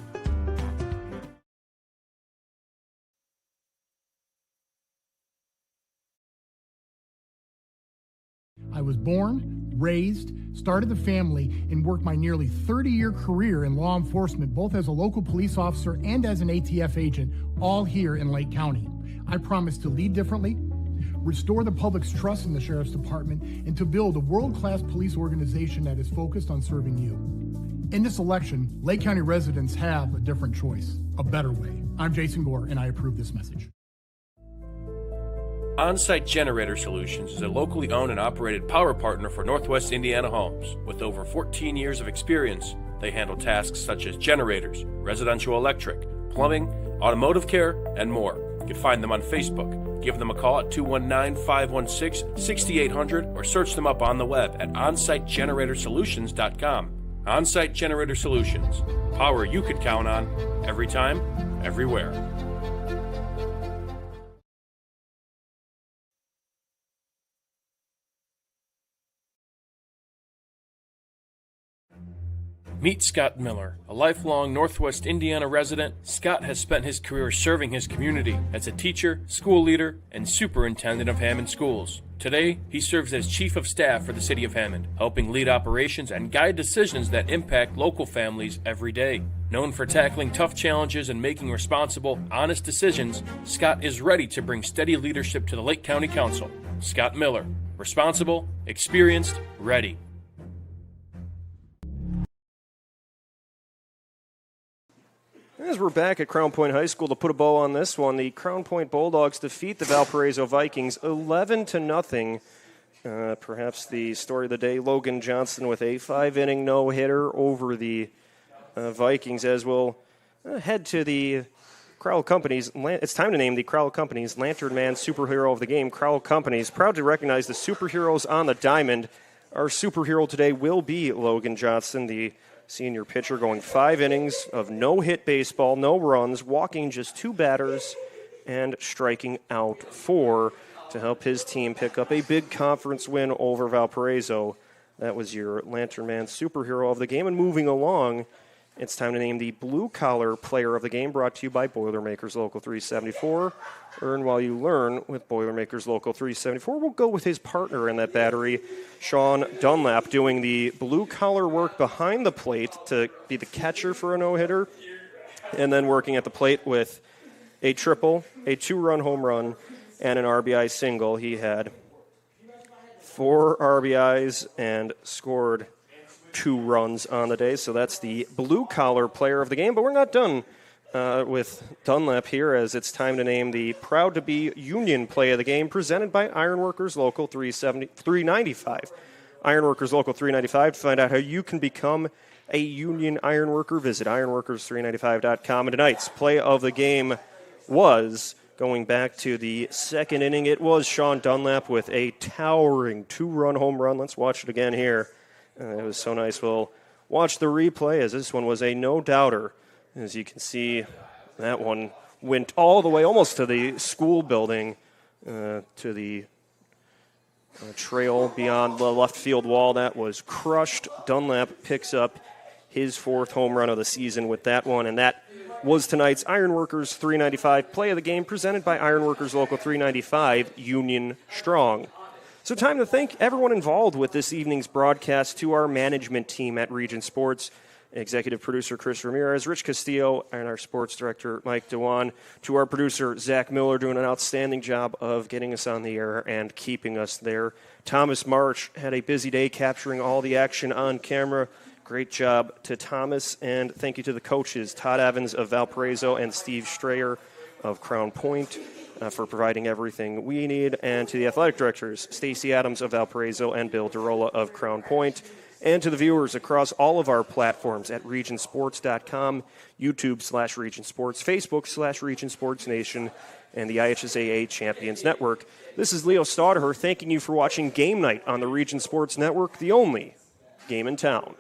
I was born, raised, started the family, and worked my nearly 30-year career in law enforcement, both as a local police officer and as an ATF agent, all here in Lake County. I promise to lead differently, restore the public's trust in the Sheriff's Department, and to build a world-class police organization that is focused on serving you. In this election, Lake County residents have a different choice, a better way. I'm Jason Gore, and I approve this message. On-Site Generator Solutions is a locally owned and operated power partner for Northwest Indiana homes. With over 14 years of experience, they handle tasks such as generators, residential electric, plumbing, automotive care, and more. You can find them on Facebook. Give them a call at 219-516-6800 or search them up on the web at onsitegeneratorsolutions.com. On-Site Generator Solutions. Power you could count on, every time, everywhere. Meet Scott Miller, a lifelong Northwest Indiana resident. Scott has spent his career serving his community as a teacher, school leader, and superintendent of Hammond schools. Today, he serves as Chief of Staff for the City of Hammond, helping lead operations and guide decisions that impact local families every day. Known for tackling tough challenges and making responsible, honest decisions, Scott is ready to bring steady leadership to the Lake County Council. Scott Miller, responsible, experienced, ready. As we're back at Crown Point High School to put a bow on this one, the Crown Point Bulldogs defeat the Valparaiso Vikings 11-0. Perhaps the story of the day, Logan Johnson with a 5-inning no-hitter over the Vikings. As we'll head to the Crowell Companies. It's time to name the Crowell Companies Lantern Man Superhero of the Game. Crowell Companies, proud to recognize the superheroes on the diamond. Our superhero today will be Logan Johnson, the senior pitcher, going 5 innings of no-hit baseball, no runs, walking just 2 batters, and striking out 4 to help his team pick up a big conference win over Valparaiso. That was your Lantern Man Superhero of the Game. And moving along, it's time to name the blue-collar player of the game, brought to you by Boilermakers Local 374. Earn while you learn with Boilermakers Local 374. We'll go with his partner in that battery, Sean Dunlap, doing the blue-collar work behind the plate to be the catcher for a no-hitter, and then working at the plate with a triple, a 2-run home run, and an RBI single. He had 4 RBIs and scored 2 runs on the day, so that's the blue-collar player of the game. But we're not done with Dunlap here, as it's time to name the proud-to-be Union play of the game, presented by Ironworkers Local 395. Ironworkers Local 395. To find out how you can become a Union Ironworker, visit ironworkers395.com. And tonight's play of the game was, going back to the second inning, it was Sean Dunlap with a towering 2-run home run. Let's watch it again here. It was so nice. We'll watch the replay, as this one was a no-doubter. As you can see, that one went all the way almost to the school building, to the trail beyond the left field wall. That was crushed. Dunlap picks up his 4th home run of the season with that one, and that was tonight's Ironworkers 395 play of the game, presented by Ironworkers Local 395, Union Strong. So time to thank everyone involved with this evening's broadcast, to our management team at Region Sports, executive producer Chris Ramirez, Rich Castillo, and our sports director Mike Dewan, to our producer Zach Miller, doing an outstanding job of getting us on the air and keeping us there. Thomas March had a busy day capturing all the action on camera. Great job to Thomas, and thank you to the coaches, Todd Evans of Valparaiso and Steve Strayer of Crown Point, for providing everything we need, and to the athletic directors, Stacy Adams of Valparaiso and Bill DeRola of Crown Point. and to the viewers across all of our platforms at regionsports.com, YouTube/Region Sports, Facebook/Region Sports Nation, and the IHSAA Champions Network. This is Leo Staudaher thanking you for watching Game Night on the Region Sports Network, the only game in town.